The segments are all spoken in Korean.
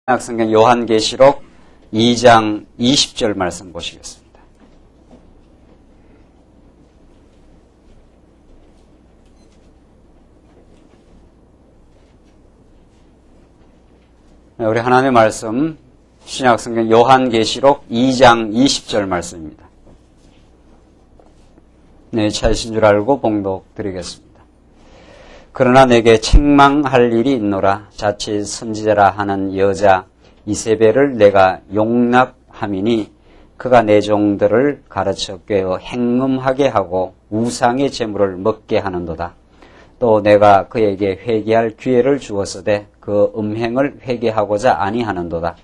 신약성경 요한계시록 2장 20절 말씀 보시겠습니다. 우리 하나님의 말씀 신약성경 요한계시록 2장 20절 말씀입니다. 네, 찾으신 줄 알고 봉독 드리겠습니다. 그러나 내게 책망할 일이 있노라. 자칫 선지자라 하는 여자 이세벨을 내가 용납함이니 그가 내 종들을 가르쳐 꿰어 행음하게 하고 우상의 제물을 먹게 하는도다. 또 내가 그에게 회개할 기회를 주었으되 그 음행을 회개하고자 아니하는도다.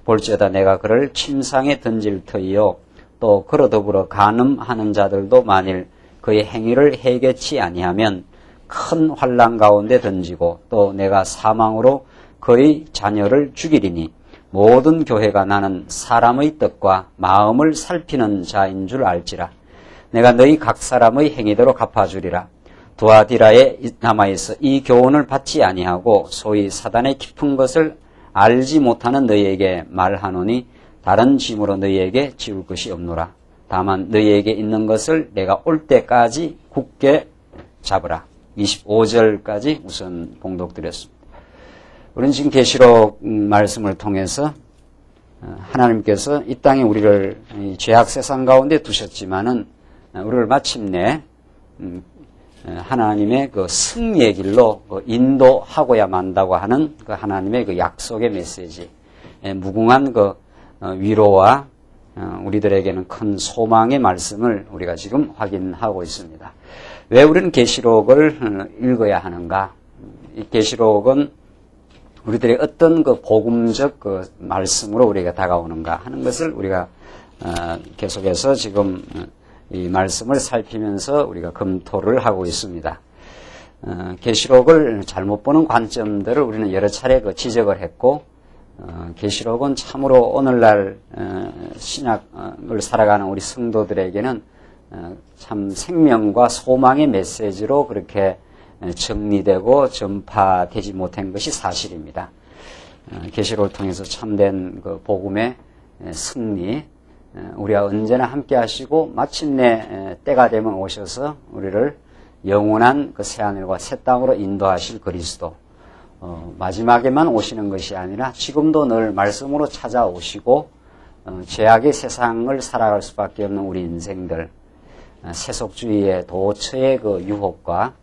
볼지어다 내가 그를 침상에 던질 터이요 또 그로 더불어 간음하는 자들도 만일 그의 행위를 해결치 아니하면 큰 환난 가운데 던지고 또 내가 사망으로 그의 자녀를 죽이리니 모든 교회가 나는 사람의 뜻과 마음을 살피는 자인 줄 알지라. 내가 너희 각 사람의 행위대로 갚아주리라. 두아디라에 남아있어 이 교훈을 받지 아니하고 소위 사단의 깊은 것을 알지 못하는 너희에게 말하노니 다른 짐으로 너희에게 지울 것이 없노라. 다만 너희에게 있는 것을 내가 올 때까지 굳게 잡으라. 25절까지 우선 봉독드렸습니다. 우리는 지금 계시록 말씀을 통해서 하나님께서 이 땅에 우리를 죄악 세상 가운데 두셨지만은 우리를 마침내 하나님의 그 승리의 길로 인도하고야 만다고 하는 그 하나님의 그 약속의 메시지, 무궁한 그 위로와 우리들에게는 큰 소망의 말씀을 우리가 지금 확인하고 있습니다. 왜 우리는 계시록을 읽어야 하는가? 이 계시록은 우리들의 어떤 그 복음적 그 말씀으로 우리가 다가오는가 하는 것을 우리가 계속해서 지금 이 말씀을 살피면서 우리가 검토를 하고 있습니다. 계시록을 잘못 보는 관점들을 우리는 여러 차례 그 지적을 했고, 계시록은 참으로 오늘날 신약을 살아가는 우리 성도들에게는 참 생명과 소망의 메시지로 그렇게 정리되고 전파되지 못한 것이 사실입니다. 계시록을 통해서 참된 그 복음의 승리, 우리와 언제나 함께 하시고 마침내 때가 되면 오셔서 우리를 영원한 그 새하늘과 새 땅으로 인도하실 그리스도, 마지막에만 오시는 것이 아니라 지금도 늘 말씀으로 찾아오시고 죄악의 세상을 살아갈 수밖에 없는 우리 인생들, 세속주의의 도처의 그 유혹과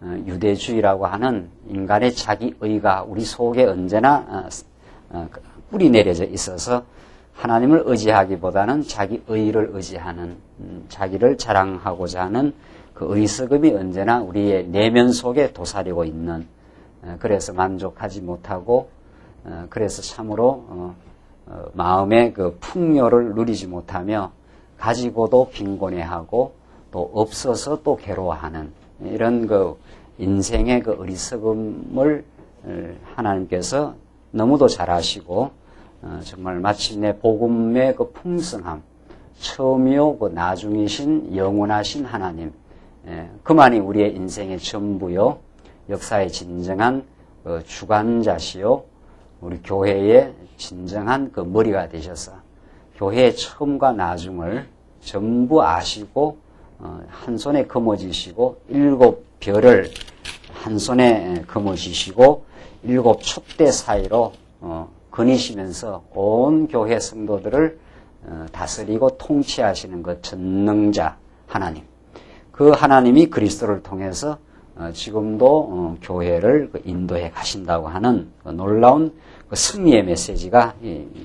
유대주의라고 하는 인간의 자기의가 우리 속에 언제나 뿌리 내려져 있어서 하나님을 의지하기보다는 자기의를 의지하는, 자기를 자랑하고자 하는 그 어리석음이 언제나 우리의 내면 속에 도사리고 있는, 그래서 만족하지 못하고, 그래서 참으로 마음의 그 풍요를 누리지 못하며 가지고도 빈곤해하고 또 없어서 또 괴로워하는 이런 그 인생의 그 어리석음을 하나님께서 너무도 잘 아시고 정말 마침내 복음의 그 풍성함, 처음이요 그 나중이신 영원하신 하나님, 그만이 우리의 인생의 전부요, 역사의 진정한 그 주관자시요, 우리 교회의 진정한 그 머리가 되셔서 교회의 처음과 나중을 전부 아시고 한 손에 거머쥐시고 7별을 한 손에 거머쥐시고 7 촛대 사이로 거니시면서 온 교회 성도들을 다스리고 통치하시는 그 전능자 하나님, 그 하나님이 그리스도를 통해서 지금도 교회를 인도해 가신다고 하는 놀라운 승리의 메시지가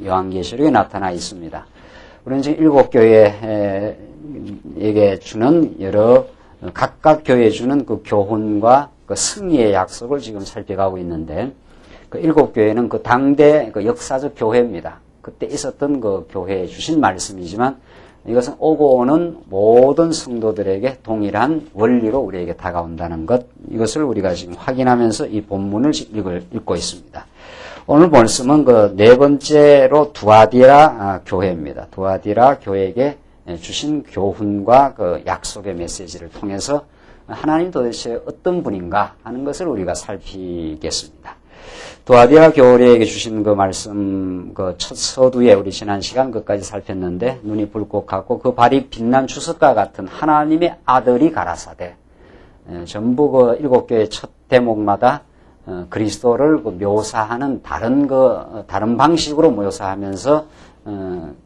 요한계시록에 나타나 있습니다. 우리는 지금 7교회에게 주는 여러 각각 교회에 주는 그 교훈과 그 승리의 약속을 지금 살펴가고 있는데, 그 7교회는 그 당대 그 역사적 교회입니다. 그때 있었던 그 교회에 주신 말씀이지만 이것은 오고 오는 모든 성도들에게 동일한 원리로 우리에게 다가온다는 것, 이것을 우리가 지금 확인하면서 이 본문을 읽고 있습니다. 오늘 말씀은 그 네 번째로 두아디라 교회입니다. 두아디라 교회에게 주신 교훈과 그 약속의 메시지를 통해서 하나님 도대체 어떤 분인가 하는 것을 우리가 살피겠습니다. 도아디아 교회에게 주신 그 말씀, 그 첫 서두에 우리 지난 시간 끝까지 살폈는데, 눈이 붉고 같고 그 발이 빛난 주석과 같은 하나님의 아들이 가라사대. 전부 그 7교의 첫 대목마다 그리스도를 묘사하는 다른 방식으로 묘사하면서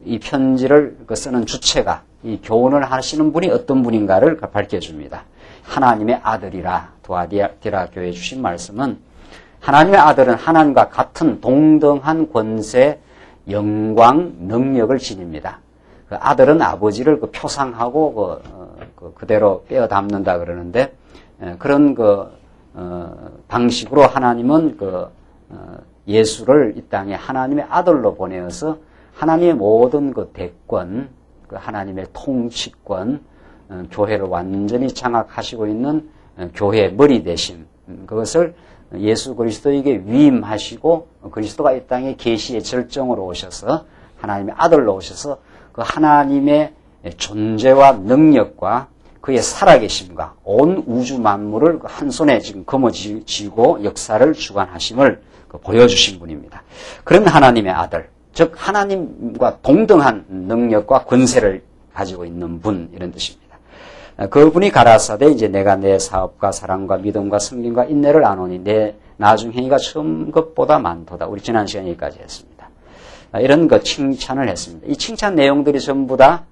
이 편지를 쓰는 주체가, 이 교훈을 하시는 분이 어떤 분인가를 밝혀줍니다. 하나님의 아들이라. 도아디아 교회에 주신 말씀은, 하나님의 아들은 하나님과 같은 동등한 권세, 영광, 능력을 지닙니다. 그 아들은 아버지를 표상하고 그대로 빼어 담는다 그러는데, 그런 방식으로 하나님은 예수를 이 땅에 하나님의 아들로 보내어서 하나님의 모든 대권, 하나님의 통치권, 교회를 완전히 장악하시고 있는 교회의 머리 대신, 그것을 예수 그리스도에게 위임하시고 그리스도가 이 땅에 계시의 절정으로 오셔서 하나님의 아들로 오셔서 그 하나님의 존재와 능력과 그의 살아계심과 온 우주 만물을 한 손에 지금 거머쥐고 역사를 주관하심을 보여주신 분입니다. 그런 하나님의 아들, 즉 하나님과 동등한 능력과 권세를 가지고 있는 분, 이런 뜻입니다. 그분이 가라사대 이제 내가 내 사업과 사랑과 믿음과 승림과 인내를 아노니 내 나중 행위가 처음 것보다 많도다. 우리 지난 시간에 여기까지 했습니다. 이런 칭찬을 했습니다. 이 칭찬 내용들이 전부 다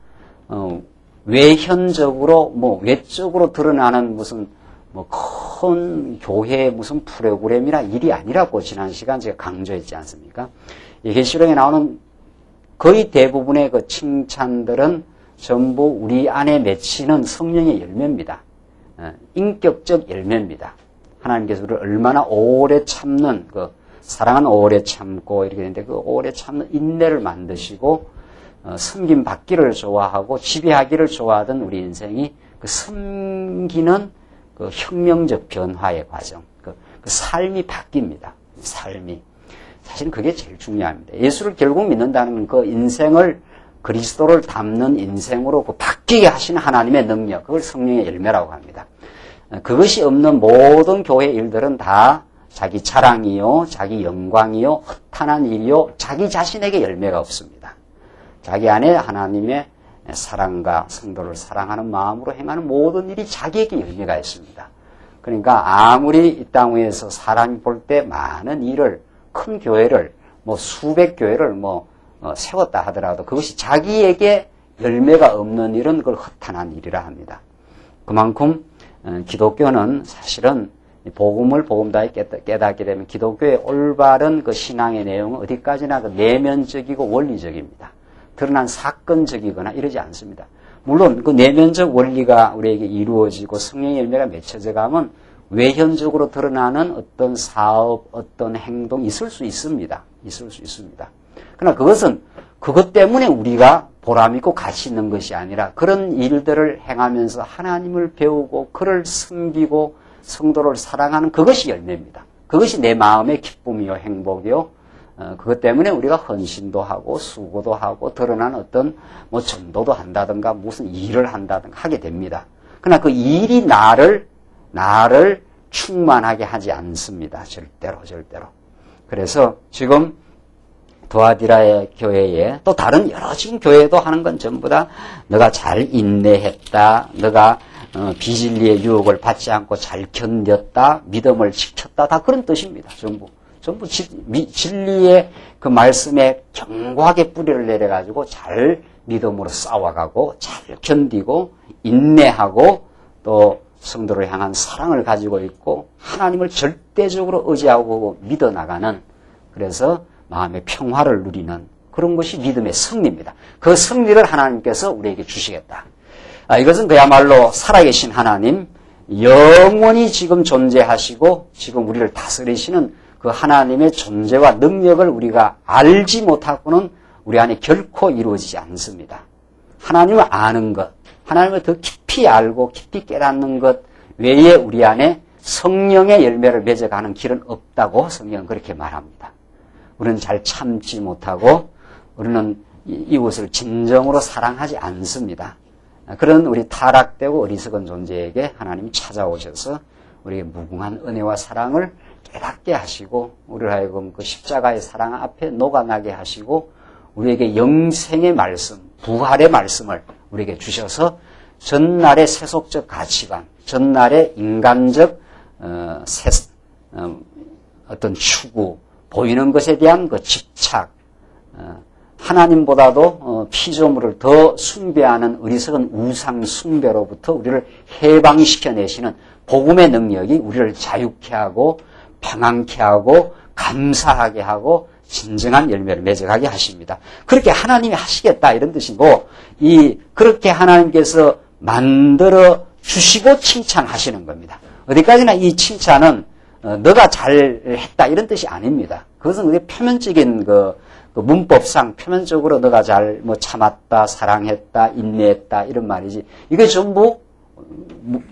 외현적으로 외적으로 드러나는 무슨 큰 교회의 무슨 프로그램이나 일이 아니라고 지난 시간 제가 강조했지 않습니까? 이 계시록에 나오는 거의 대부분의 칭찬들은 전부 우리 안에 맺히는 성령의 열매입니다. 인격적 열매입니다. 하나님께서 우리를 얼마나 오래 참는, 사랑은 오래 참고 이렇게 되는데 그 오래 참는 인내를 만드시고, 섬김 받기를 좋아하고 지배하기를 좋아하던 우리 인생이 섬기는 혁명적 변화의 과정, 그 삶이 바뀝니다. 삶이. 사실은 그게 제일 중요합니다. 예수를 결국 믿는다는 건 인생을 그리스도를 닮는 인생으로 바뀌게 하시는 하나님의 능력, 그걸 성령의 열매라고 합니다. 그것이 없는 모든 교회 일들은 다 자기 자랑이요, 자기 영광이요, 허탄한 일이요, 자기 자신에게 열매가 없습니다. 자기 안에 하나님의 사랑과 성도를 사랑하는 마음으로 행하는 모든 일이 자기에게 열매가 있습니다. 그러니까 아무리 이 땅 위에서 사람이 볼 때 많은 일을, 큰 교회를, 수백 교회를 세웠다 하더라도 그것이 자기에게 열매가 없는 일은 그걸 허탄한 일이라 합니다. 그만큼 기독교는 사실은 복음을 복음다이 깨닫게 되면 기독교의 올바른 신앙의 내용은 어디까지나 내면적이고 원리적입니다. 드러난 사건적이거나 이러지 않습니다. 물론 내면적 원리가 우리에게 이루어지고 성령의 열매가 맺혀져 가면 외현적으로 드러나는 어떤 사업, 어떤 행동이 있을 수 있습니다. 있을 수 있습니다. 그러나 그것은 그것 때문에 우리가 보람있고 가치 있는 것이 아니라 그런 일들을 행하면서 하나님을 배우고 그를 섬기고 성도를 사랑하는 그것이 열매입니다. 그것이 내 마음의 기쁨이요 행복이요. 그것 때문에 우리가 헌신도 하고 수고도 하고 드러난 어떤 전도도 한다든가 무슨 일을 한다든가 하게 됩니다. 그러나 그 일이 나를 충만하게 하지 않습니다. 절대로. 그래서 지금 도아디라의 교회에 또 다른 여러 지금 교회도 하는 건 전부 다 너가 잘 인내했다. 너가 비진리의 유혹을 받지 않고 잘 견뎠다. 믿음을 지켰다. 다 그런 뜻입니다. 전부 진리의 그 말씀에 견고하게 뿌리를 내려가지고 잘 믿음으로 싸워가고 잘 견디고 인내하고 또 성도를 향한 사랑을 가지고 있고 하나님을 절대적으로 의지하고 믿어나가는, 그래서 마음의 평화를 누리는 그런 것이 믿음의 승리입니다. 그 승리를 하나님께서 우리에게 주시겠다. 이것은 그야말로 살아계신 하나님, 영원히 지금 존재하시고 지금 우리를 다스리시는 그 하나님의 존재와 능력을 우리가 알지 못하고는 우리 안에 결코 이루어지지 않습니다. 하나님을 아는 것, 하나님을 더 깊이 알고 깊이 깨닫는 것 외에 우리 안에 성령의 열매를 맺어가는 길은 없다고 성경은 그렇게 말합니다. 우리는 잘 참지 못하고 우리는 이웃을 진정으로 사랑하지 않습니다. 그런 우리 타락되고 어리석은 존재에게 하나님이 찾아오셔서 우리에게 무궁한 은혜와 사랑을 깨닫게 하시고 우리를 하여금 그 십자가의 사랑 앞에 녹아나게 하시고 우리에게 영생의 말씀, 부활의 말씀을 우리에게 주셔서 전날의 세속적 가치관, 전날의 인간적 어떤 추구, 보이는 것에 대한 그 집착, 하나님보다도 피조물을 더 숭배하는 어리석은 우상 숭배로부터 우리를 해방시켜내시는 복음의 능력이 우리를 자유케 하고 평안케 하고 감사하게 하고 진정한 열매를 맺어가게 하십니다. 그렇게 하나님이 하시겠다 이런 뜻이고 그렇게 하나님께서 만들어 주시고 칭찬하시는 겁니다. 어디까지나 이 칭찬은 너가 잘했다 이런 뜻이 아닙니다. 그것은 우리 표면적인 그 문법상 표면적으로 너가 잘 참았다, 사랑했다, 인내했다 이런 말이지. 이게 전부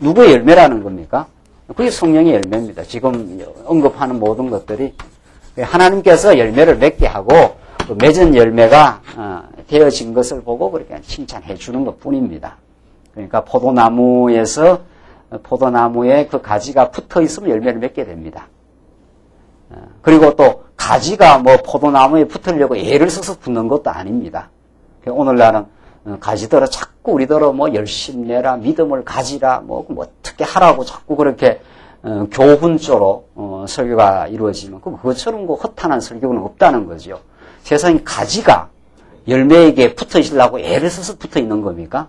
누구의 열매라는 겁니까? 그게 성령의 열매입니다. 지금 언급하는 모든 것들이 하나님께서 열매를 맺게 하고 맺은 열매가 되어진 것을 보고 그렇게 칭찬해 주는 것뿐입니다. 그러니까 포도나무에 그 가지가 붙어 있으면 열매를 맺게 됩니다. 그리고 또 가지가 포도나무에 붙으려고 애를 써서 붙는 것도 아닙니다. 오늘날은 가지더러 자꾸 우리더러 열심내라, 믿음을 가지라, 어떻게 하라고 자꾸 그렇게 교훈조로 설교가 이루어지면 그것처럼 허탄한 설교는 없다는 거죠. 세상에 가지가 열매에게 붙어 있으려고 애를 써서 붙어 있는 겁니까?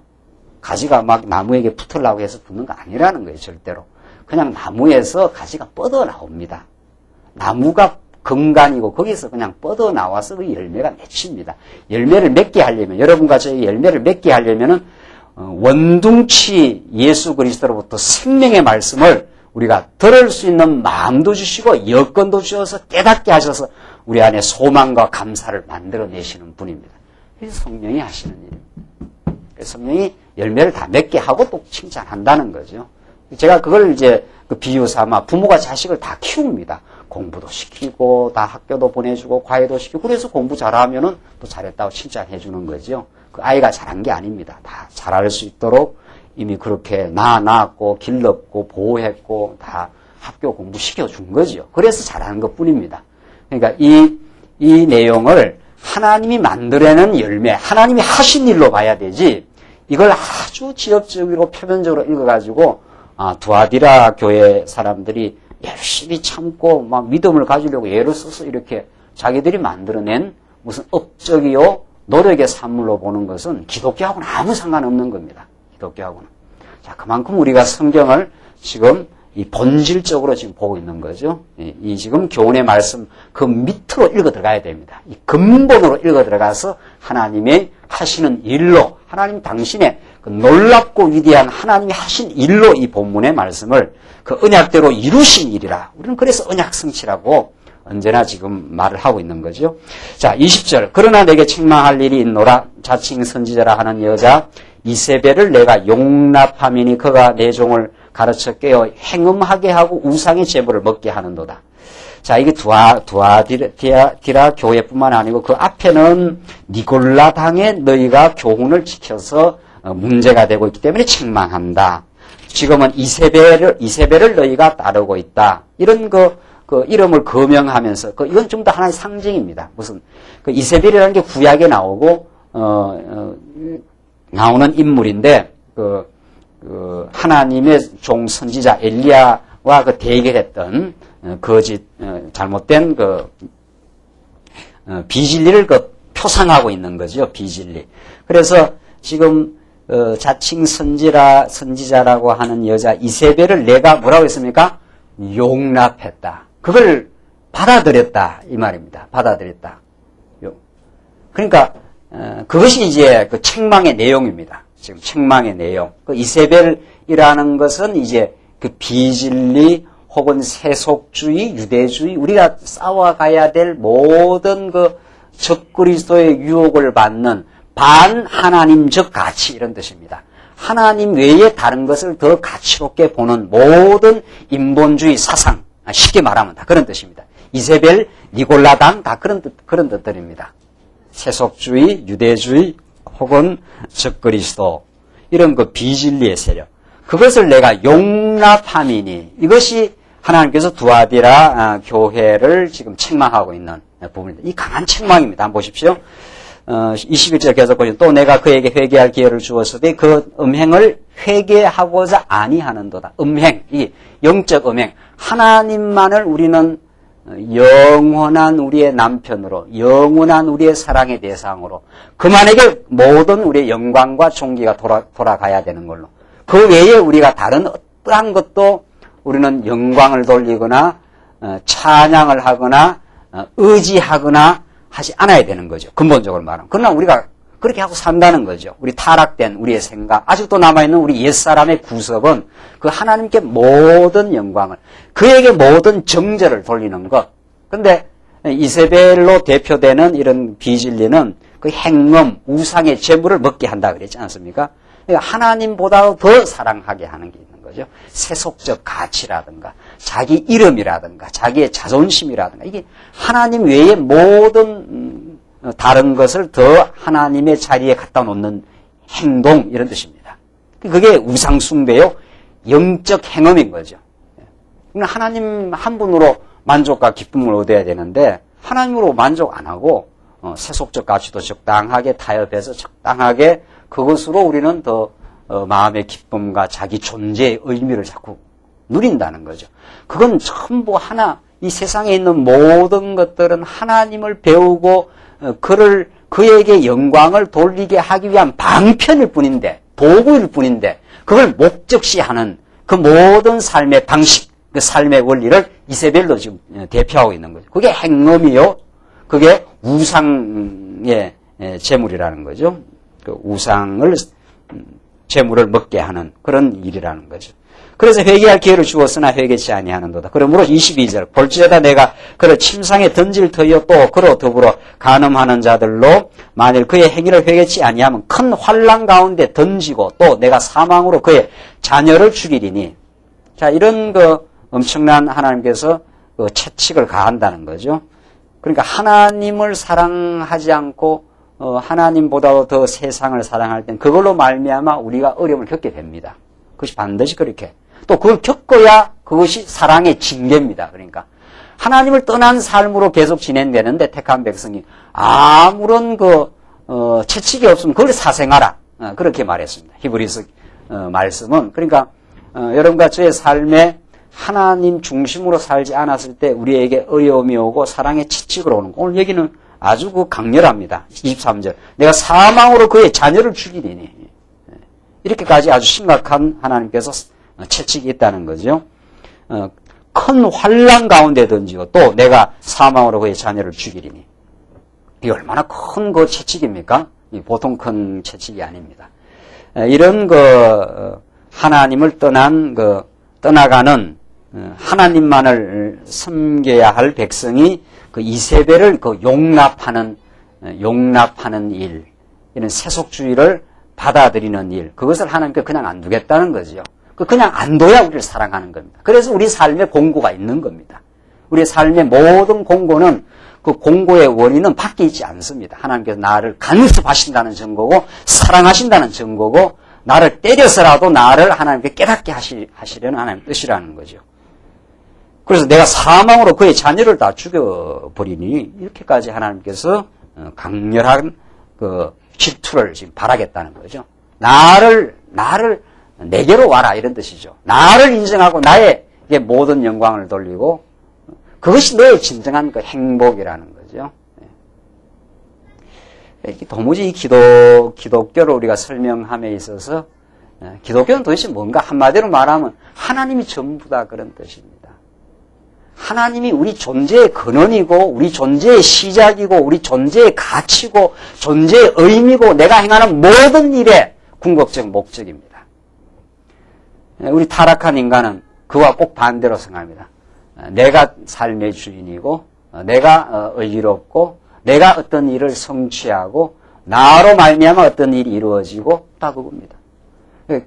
가지가 막 나무에게 붙으려고 해서 붙는 거 아니라는 거예요, 절대로. 그냥 나무에서 가지가 뻗어 나옵니다. 나무가 근간이고 거기서 그냥 뻗어 나와서 그 열매가 맺힙니다. 열매를 맺게 하려면, 여러분과 저희 열매를 맺게 하려면은 원둥치 예수 그리스도로부터 생명의 말씀을 우리가 들을 수 있는 마음도 주시고 여건도 주셔서 깨닫게 하셔서 우리 안에 소망과 감사를 만들어내시는 분입니다. 그게 성령이 하시는 일입니다. 성령이 열매를 다 맺게 하고 또 칭찬한다는 거죠. 제가 그걸 그 비유 삼아 부모가 자식을 다 키웁니다. 공부도 시키고 다 학교도 보내주고 과외도 시키고 그래서 공부 잘하면은 또 잘했다고 칭찬해 주는 거죠. 그 아이가 잘한 게 아닙니다. 다 잘할 수 있도록 이미 그렇게 낳았고 길렀고 보호했고 다 학교 공부 시켜준 거죠. 그래서 잘하는 것뿐입니다. 그러니까 이 내용을 하나님이 만들어낸 열매, 하나님이 하신 일로 봐야 되지 이걸 아주 지엽적이고 표면적으로 읽어가지고 두아디라 교회 사람들이 열심히 참고 막 믿음을 가지려고 애를 써서 이렇게 자기들이 만들어낸 무슨 업적이요 노력의 산물로 보는 것은 기독교하고는 아무 상관없는 겁니다. 기독교하고는. 자, 그만큼 우리가 성경을 지금 이 본질적으로 지금 보고 있는 거죠. 이 지금 교훈의 말씀 그 밑으로 읽어 들어가야 됩니다. 이 근본으로 읽어 들어가서 하나님의 하시는 일로 하나님 당신의 그 놀랍고 위대한 하나님이 하신 일로 이 본문의 말씀을 그 언약대로 이루신 일이라. 우리는 그래서 언약 성취라고 언제나 지금 말을 하고 있는 거죠. 자, 20절. 그러나 내게 책망할 일이 있노라. 자칭 선지자라 하는 여자 이세벨을 내가 용납하미니 그가 내 종을 가르쳐 깨어 행음하게 하고 우상의 제물을 먹게 하는도다. 자, 이게 두아디라 교회뿐만 아니고 그 앞에는 니골라 당에 너희가 교훈을 지켜서 문제가 되고 있기 때문에 책망한다. 지금은 이세벨을 너희가 따르고 있다. 이런 그 이름을 거명하면서 이건 좀 더 하나의 상징입니다. 무슨 이세벨이라는 게 구약에 나오고 나오는 인물인데 하나님의 종 선지자 엘리야와 대결했던 거짓 잘못된 비진리를 표상하고 있는 거죠. 비진리. 그래서 지금 자칭 선지자라고 하는 여자 이세벨을 내가 뭐라고 했습니까? 용납했다. 그걸 받아들였다 이 말입니다. 받아들였다. 그러니까 그것이 이제 그 책망의 내용입니다. 지금 책망의 내용. 그 이세벨이라는 것은 이제 그 비진리 혹은 세속주의, 유대주의, 우리가 싸워가야 될 모든 그 적그리스도의 유혹을 받는 반하나님적 가치 이런 뜻입니다. 하나님 외에 다른 것을 더 가치롭게 보는 모든 인본주의 사상, 쉽게 말하면 다 그런 뜻입니다. 이세벨, 니골라당 다 그런 뜻들입니다. 세속주의, 유대주의 혹은 적그리스도 이런 그 비진리의 세력. 그것을 내가 용납함이니 이것이 하나님께서 두아디라 교회를 지금 책망하고 있는 부분입니다. 이 강한 책망입니다. 한번 보십시오. 21절 계속 보시면 또 내가 그에게 회개할 기회를 주었으되 그 음행을 회개하고자 아니하는도다. 음행, 이 영적 음행. 하나님만을 우리는 영원한 우리의 남편으로, 영원한 우리의 사랑의 대상으로, 그만에게 모든 우리의 영광과 존귀가 돌아가야 되는 걸로. 그 외에 우리가 다른 어떠한 것도 우리는 영광을 돌리거나 찬양을 하거나 의지하거나 하지 않아야 되는 거죠. 근본적으로 말하면. 그러나 우리가 그렇게 하고 산다는 거죠. 우리 타락된 우리의 생각, 아직도 남아있는 우리 옛사람의 구석은 그 하나님께 모든 영광을, 그에게 모든 정죄를 돌리는 것. 그런데 이세벨로 대표되는 이런 비진리는 그 행음, 우상의 재물을 먹게 한다 그랬지 않습니까? 그러니까 하나님보다 더 사랑하게 하는 게 있는 거죠. 세속적 가치라든가 자기 이름이라든가 자기의 자존심이라든가 이게 하나님 외의 모든 다른 것을 더 하나님의 자리에 갖다 놓는 행동 이런 뜻입니다. 그게 우상숭배요. 영적 행음인 거죠. 하나님 한 분으로 만족과 기쁨을 얻어야 되는데 하나님으로 만족 안 하고 세속적 가치도 적당하게 타협해서 적당하게 그것으로 우리는 더 마음의 기쁨과 자기 존재의 의미를 자꾸 누린다는 거죠. 그건 전부 하나, 이 세상에 있는 모든 것들은 하나님을 배우고 그에게 영광을 돌리게 하기 위한 방편일 뿐인데, 도구일 뿐인데, 그걸 목적시하는 그 모든 삶의 방식, 그 삶의 원리를 이세벨로 지금 대표하고 있는 거죠. 그게 행음이요. 그게 우상의 재물이라는 거죠. 그 우상을, 재물을 먹게 하는 그런 일이라는 거죠. 그래서 회개할 기회를 주었으나 회개치 아니하는도다. 그러므로 22절 볼지어다 내가 그를 침상에 던질 터이요 또 그로 더불어 간음하는 자들로 만일 그의 행위를 회개치 아니하면 큰 환난 가운데 던지고 또 내가 사망으로 그의 자녀를 죽이리니. 자, 이런 그 엄청난 하나님께서 그 채찍을 가한다는 거죠. 그러니까 하나님을 사랑하지 않고 하나님보다도 더 세상을 사랑할 땐 그걸로 말미암아 우리가 어려움을 겪게 됩니다. 그것이 반드시 그렇게. 또 그걸 겪어야 그것이 사랑의 징계입니다. 그러니까 하나님을 떠난 삶으로 계속 진행되는데 택한 백성이 아무런 채찍이 없으면 그걸 사생하라. 그렇게 말했습니다. 히브리서 말씀은. 그러니까 여러분과 저의 삶에 하나님 중심으로 살지 않았을 때 우리에게 어려움이 오고 사랑의 채찍으로 오는 거. 오늘 얘기는 아주 강렬합니다. 23절. 내가 사망으로 그의 자녀를 죽이리니. 이렇게까지 아주 심각한 하나님께서 채찍이 있다는 거죠. 큰 환난 가운데 던지고 또 내가 사망으로 그의 자녀를 죽이리니. 이게 얼마나 큰 그 채찍입니까? 보통 큰 채찍이 아닙니다. 이런 하나님을 떠나가는 하나님만을 섬겨야 할 백성이 그 이세벨을 용납하는 일, 이런 세속주의를 받아들이는 일, 그것을 하나님께 그냥 안 두겠다는 거죠. 그냥 안 둬야 우리를 사랑하는 겁니다. 그래서 우리 삶에 공고가 있는 겁니다. 우리 삶의 모든 공고는 그 공고의 원인은 밖에 있지 않습니다. 하나님께서 나를 간섭하신다는 증거고 사랑하신다는 증거고 나를 때려서라도 나를 하나님께 깨닫게 하시려는 하나님의 뜻이라는 거죠. 그래서 내가 사망으로 그의 자녀를 다 죽여버리니 이렇게까지 하나님께서 강렬한 질투를 지금 바라겠다는 거죠. 나를 내게로 와라 이런 뜻이죠. 나를 인정하고 나에게 모든 영광을 돌리고 그것이 너의 진정한 행복이라는 거죠. 도무지 기독교를 우리가 설명함에 있어서 기독교는 도대체 뭔가 한마디로 말하면 하나님이 전부다 그런 뜻입니다. 하나님이 우리 존재의 근원이고 우리 존재의 시작이고 우리 존재의 가치고 존재의 의미고 내가 행하는 모든 일의 궁극적 목적입니다. 우리 타락한 인간은 그와 꼭 반대로 생각합니다. 내가 삶의 주인이고 내가 의롭고 내가 어떤 일을 성취하고 나로 말미암아 어떤 일이 이루어지고 다 그겁니다.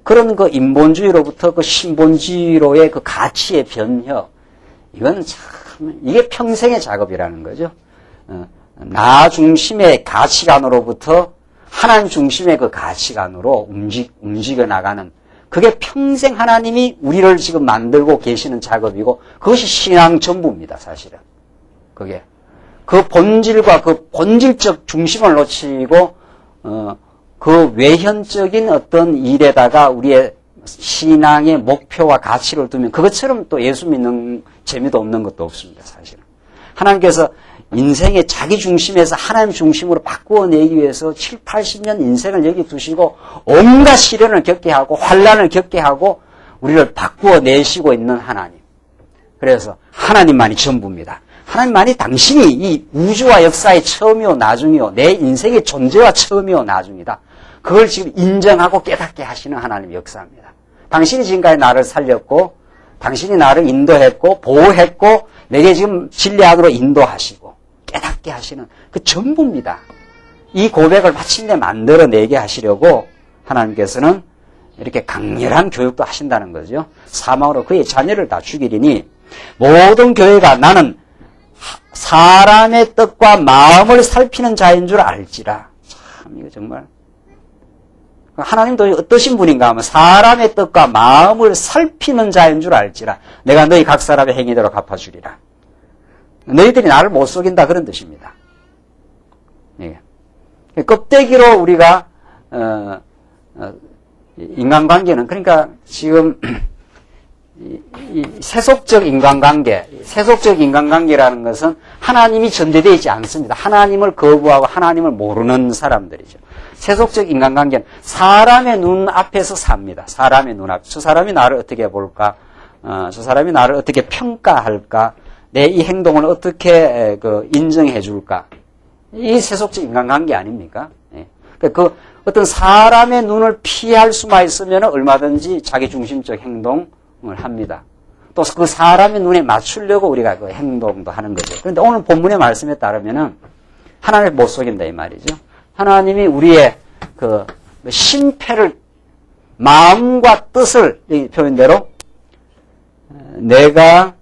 그런 인본주의로부터 신본주의로의 가치의 변혁, 이건 참 이게 평생의 작업이라는 거죠. 나 중심의 가치관으로부터 하나님 중심의 가치관으로 움직여 나가는 그게 평생 하나님이 우리를 지금 만들고 계시는 작업이고 그것이 신앙 전부입니다. 사실은. 그게. 그 본질과 그 본질적 중심을 놓치고 그 외현적인 어떤 일에다가 우리의 신앙의 목표와 가치를 두면 그것처럼 또 예수 믿는 재미도 없는 것도 없습니다. 사실은. 하나님께서 인생의 자기 중심에서 하나님 중심으로 바꾸어내기 위해서 7, 80년 인생을 여기 두시고 온갖 시련을 겪게 하고 환난을 겪게 하고 우리를 바꾸어내시고 있는 하나님. 그래서 하나님만이 전부입니다. 하나님만이 당신이 이 우주와 역사의 처음이요 나중이요 내 인생의 존재와 처음이요 나중이다. 그걸 지금 인정하고 깨닫게 하시는 하나님의 역사입니다. 당신이 지금까지 나를 살렸고 당신이 나를 인도했고 보호했고 내게 지금 진리안으로 인도하시고 깨닫게 하시는 그 전부입니다. 이 고백을 마침내 만들어내게 하시려고 하나님께서는 이렇게 강렬한 교육도 하신다는 거죠. 사망으로 그의 자녀를 다 죽이리니 모든 교회가 나는 사람의 뜻과 마음을 살피는 자인 줄 알지라. 참 이거 정말 하나님도 어떠신 분인가 하면 사람의 뜻과 마음을 살피는 자인 줄 알지라. 내가 너희 각 사람의 행위대로 갚아주리라. 너희들이 나를 못 속인다 그런 뜻입니다. 예. 껍데기로 우리가 인간관계는 그러니까 지금 이 세속적 인간관계라는 것은 하나님이 전제되어 있지 않습니다. 하나님을 거부하고 하나님을 모르는 사람들이죠. 세속적 인간관계는 사람의 눈 앞에서 삽니다. 사람의 눈 앞. 저 사람이 나를 어떻게 볼까? 저 사람이 나를 어떻게 평가할까? 내 이 행동을 어떻게 인정해 줄까? 이 세속적 인간관계 아닙니까? 예. 그 어떤 사람의 눈을 피할 수만 있으면 얼마든지 자기중심적 행동을 합니다. 또 그 사람의 눈에 맞추려고 우리가 그 행동도 하는 거죠. 그런데 오늘 본문의 말씀에 따르면은 하나님을 못 속인다 이 말이죠. 하나님이 우리의 그 심패를 마음과 뜻을 이 표현대로 내가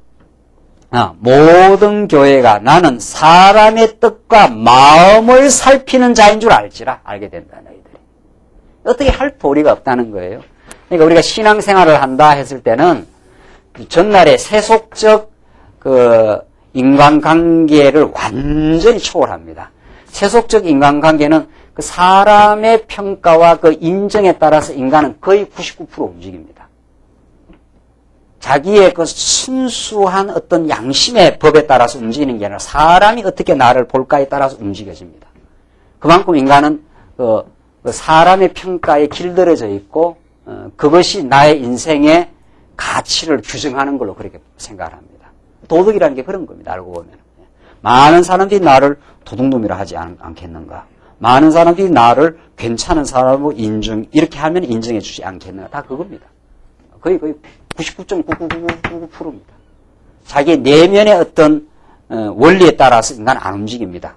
모든 교회가 나는 사람의 뜻과 마음을 살피는 자인 줄 알지라. 알게 된다 너희들이. 어떻게 할 도리가 없다는 거예요. 그러니까 우리가 신앙생활을 한다 했을 때는 전날의 세속적 그 인간관계를 완전히 초월합니다. 세속적 인간관계는 그 사람의 평가와 그 인정에 따라서 인간은 거의 99% 움직입니다. 자기의 그 순수한 어떤 양심의 법에 따라서 움직이는 게 아니라 사람이 어떻게 나를 볼까에 따라서 움직여집니다. 그만큼 인간은 그 사람의 평가에 길들여져 있고 그것이 나의 인생의 가치를 규정하는 걸로 그렇게 생각을 합니다. 도덕이라는 게 그런 겁니다. 알고 보면. 많은 사람들이 나를 도둑놈이라 하지 않겠는가. 많은 사람들이 나를 괜찮은 사람으로 이렇게 하면 인정해 주지 않겠는가. 다 그겁니다. 거의 99.99999%입니다. 자기 내면의 어떤 원리에 따라서 인간은 안 움직입니다.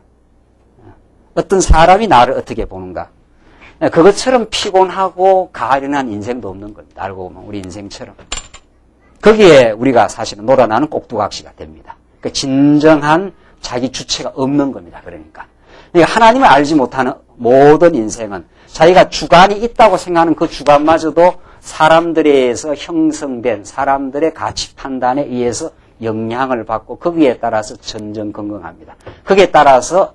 어떤 사람이 나를 어떻게 보는가. 그것처럼 피곤하고 가련한 인생도 없는 겁니다. 알고 보면 우리 인생처럼. 거기에 우리가 사실은 놀아나는 꼭두각시가 됩니다. 그러니까 진정한 자기 주체가 없는 겁니다. 그러니까 하나님을 알지 못하는 모든 인생은 자기가 주관이 있다고 생각하는 그 주관마저도 사람들에 의해서 형성된 사람들의 가치 판단에 의해서 영향을 받고 거기에 따라서 전전긍긍합니다. 거기에 따라서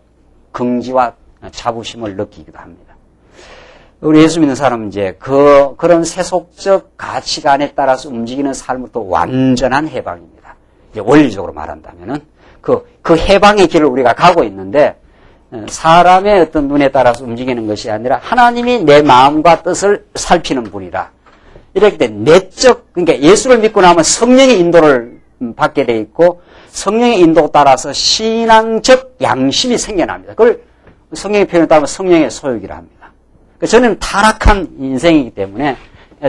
긍지와 자부심을 느끼기도 합니다. 우리 예수 믿는 사람은 이제 그런 세속적 가치관에 따라서 움직이는 삶은 또 완전한 해방입니다. 이제 원리적으로 말한다면은 그 해방의 길을 우리가 가고 있는데 사람의 어떤 눈에 따라서 움직이는 것이 아니라 하나님이 내 마음과 뜻을 살피는 분이라. 이렇게 된 내적, 그러니까 예수를 믿고 나면 성령의 인도를 받게 돼 있고 성령의 인도 따라서 신앙적 양심이 생겨납니다. 그걸 성령의 표현을 따르면 성령의 소욕이라 합니다. 저는 타락한 인생이기 때문에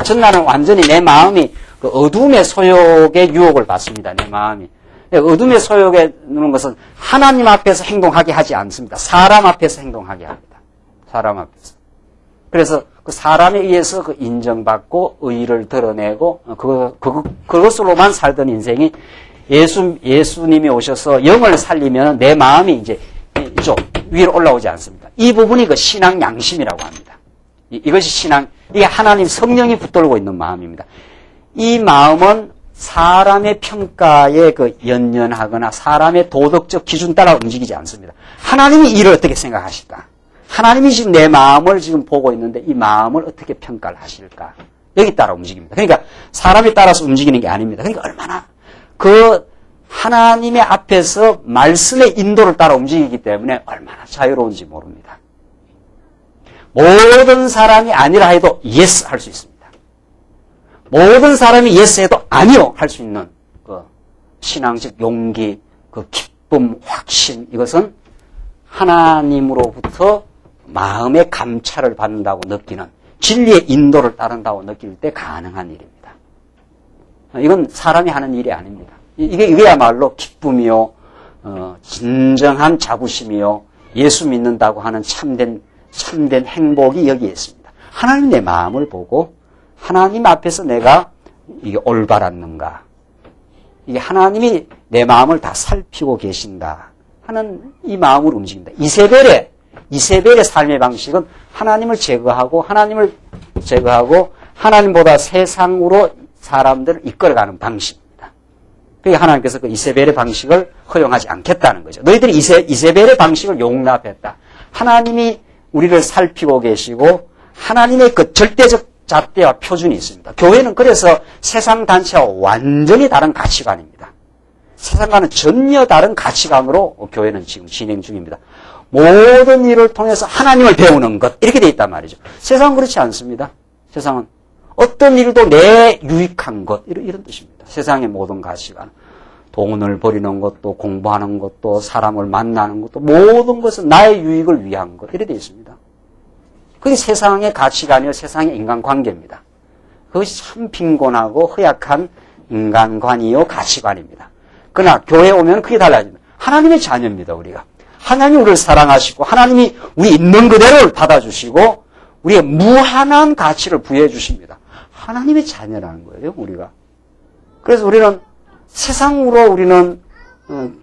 전날은 완전히 내 마음이 그 어둠의 소욕의 유혹을 받습니다. 내 마음이. 어둠의 소욕에 누는 것은 하나님 앞에서 행동하게 하지 않습니다. 사람 앞에서 행동하게 합니다. 사람 앞에서. 그래서 그 사람에 의해서 그 인정받고 의의를 드러내고 그것으로만 살던 인생이 예수님이 오셔서 영을 살리면 내 마음이 이제 좀 위로 올라오지 않습니다. 이 부분이 그 신앙 양심이라고 합니다. 이것이 신앙, 이게 하나님 성령이 붙들고 있는 마음입니다. 이 마음은 사람의 평가에 연연하거나 사람의 도덕적 기준 따라 움직이지 않습니다. 하나님이 이를 어떻게 생각하실까? 하나님이 지금 내 마음을 지금 보고 있는데 이 마음을 어떻게 평가를 하실까? 여기 따라 움직입니다. 그러니까 사람에 따라서 움직이는 게 아닙니다. 그러니까 얼마나 하나님의 앞에서 말씀의 인도를 따라 움직이기 때문에 얼마나 자유로운지 모릅니다. 모든 사람이 아니라 해도 yes 할 수 있습니다. 모든 사람이 yes 해도 아니요 할 수 있는 신앙적 용기, 기쁨, 확신, 이것은 하나님으로부터 마음의 감찰을 받는다고 느끼는, 진리의 인도를 따른다고 느낄 때 가능한 일입니다. 이건 사람이 하는 일이 아닙니다. 이게야말로 기쁨이요, 진정한 자부심이요, 예수 믿는다고 하는 참된 행복이 여기에 있습니다. 하나님 내 마음을 보고 하나님 앞에서 내가 이게 올바랐는가, 이게 하나님이 내 마음을 다 살피고 계신다 하는 이 마음으로 움직입니다. 이세벨의 삶의 방식은 하나님을 제거하고 하나님보다 세상으로 사람들을 이끌어가는 방식입니다. 그러니까 하나님께서 그 이세벨의 방식을 허용하지 않겠다는 거죠. 너희들이 이세벨의 방식을 용납했다. 하나님이 우리를 살피고 계시고 하나님의 그 절대적 잣대와 표준이 있습니다. 교회는 그래서 세상 단체와 완전히 다른 가치관입니다. 세상과는 전혀 다른 가치관으로 교회는 지금 진행 중입니다. 모든 일을 통해서 하나님을 배우는 것, 이렇게 돼 있단 말이죠. 세상은 그렇지 않습니다. 세상은 어떤 일도 내 유익한 것, 이런 뜻입니다. 세상의 모든 가치관, 돈을 버리는 것도, 공부하는 것도, 사람을 만나는 것도, 모든 것은 나의 유익을 위한 것, 이렇게 돼 있습니다. 그게 세상의 가치관이요, 세상의 인간관계입니다. 그것이 참 빈곤하고 허약한 인간관이요, 가치관입니다. 그러나 교회에 오면 그게 달라집니다. 하나님의 자녀입니다, 우리가. 하나님이 우리를 사랑하시고 하나님이 우리 있는 그대로를 받아주시고 우리의 무한한 가치를 부여해 주십니다. 하나님의 자녀라는 거예요, 우리가. 그래서 우리는 세상으로 우리는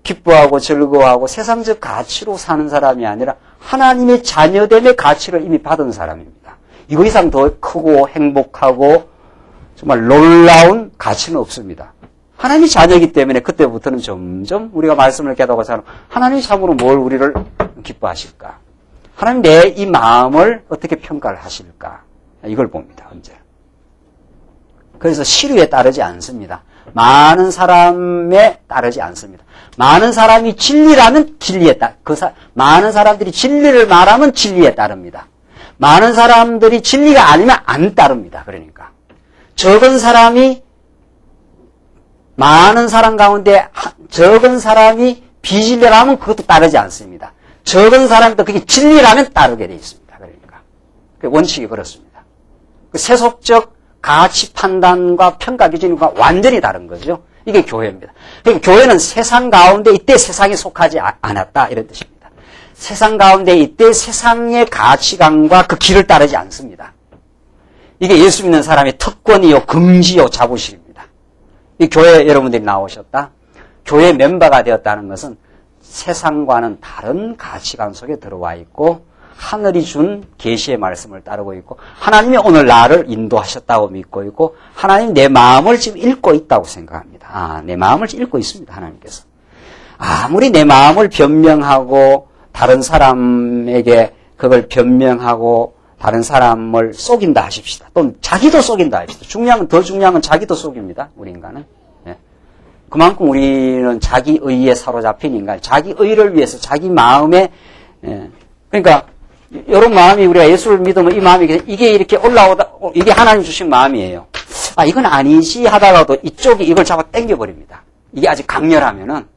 기뻐하고 즐거워하고 세상적 가치로 사는 사람이 아니라 하나님의 자녀됨의 가치를 이미 받은 사람입니다. 이거 이상 더 크고 행복하고 정말 놀라운 가치는 없습니다. 하나님이 자녀이기 때문에 그때부터는 점점 우리가 말씀을 깨닫고 사는, 하나님이 참으로 뭘 우리를 기뻐하실까? 하나님 내 이 마음을 어떻게 평가를 하실까? 이걸 봅니다, 언제나. 그래서 시류에 따르지 않습니다. 많은 사람에 따르지 않습니다. 많은 사람이 진리라면 진리에 많은 사람들이 진리를 말하면 진리에 따릅니다. 많은 사람들이 진리가 아니면 안 따릅니다. 그러니까. 적은 사람이 많은 사람 가운데 적은 사람이 비진리라면 그것도 따르지 않습니다. 적은 사람도 그게 진리라면 따르게 되어 있습니다. 그러니까 원칙이 그렇습니다. 세속적 가치 판단과 평가 기준과 완전히 다른 거죠. 이게 교회입니다. 그러니까 교회는 세상 가운데 이때 세상에 속하지 않았다, 이런 뜻입니다. 세상 가운데 이때 세상의 가치관과 그 길을 따르지 않습니다. 이게 예수 믿는 사람의 특권이요, 금지요, 자부심입니다. 이 교회 여러분들이 나오셨다, 교회 멤버가 되었다는 것은 세상과는 다른 가치관 속에 들어와 있고 하늘이 준 계시의 말씀을 따르고 있고 하나님이 오늘 나를 인도하셨다고 믿고 있고 하나님 내 마음을 지금 읽고 있다고 생각합니다. 내 마음을 읽고 있습니다, 하나님께서. 아무리 내 마음을 변명하고 다른 사람에게 그걸 변명하고 다른 사람을 속인다 하십시다. 또는 자기도 속인다 하십시다. 더 중요한 건 자기도 속입니다, 우리 인간은. 그만큼 우리는 자기 의에 사로잡힌 인간, 자기 의를 위해서 자기 마음에, 그러니까 이런 마음이 우리가 예수를 믿으면 이 마음이 이게 이렇게 올라오다, 이게 하나님 주신 마음이에요. 이건 아니지 하다가도 이쪽이 이걸 잡아 당겨버립니다. 이게 아직 강렬하면은.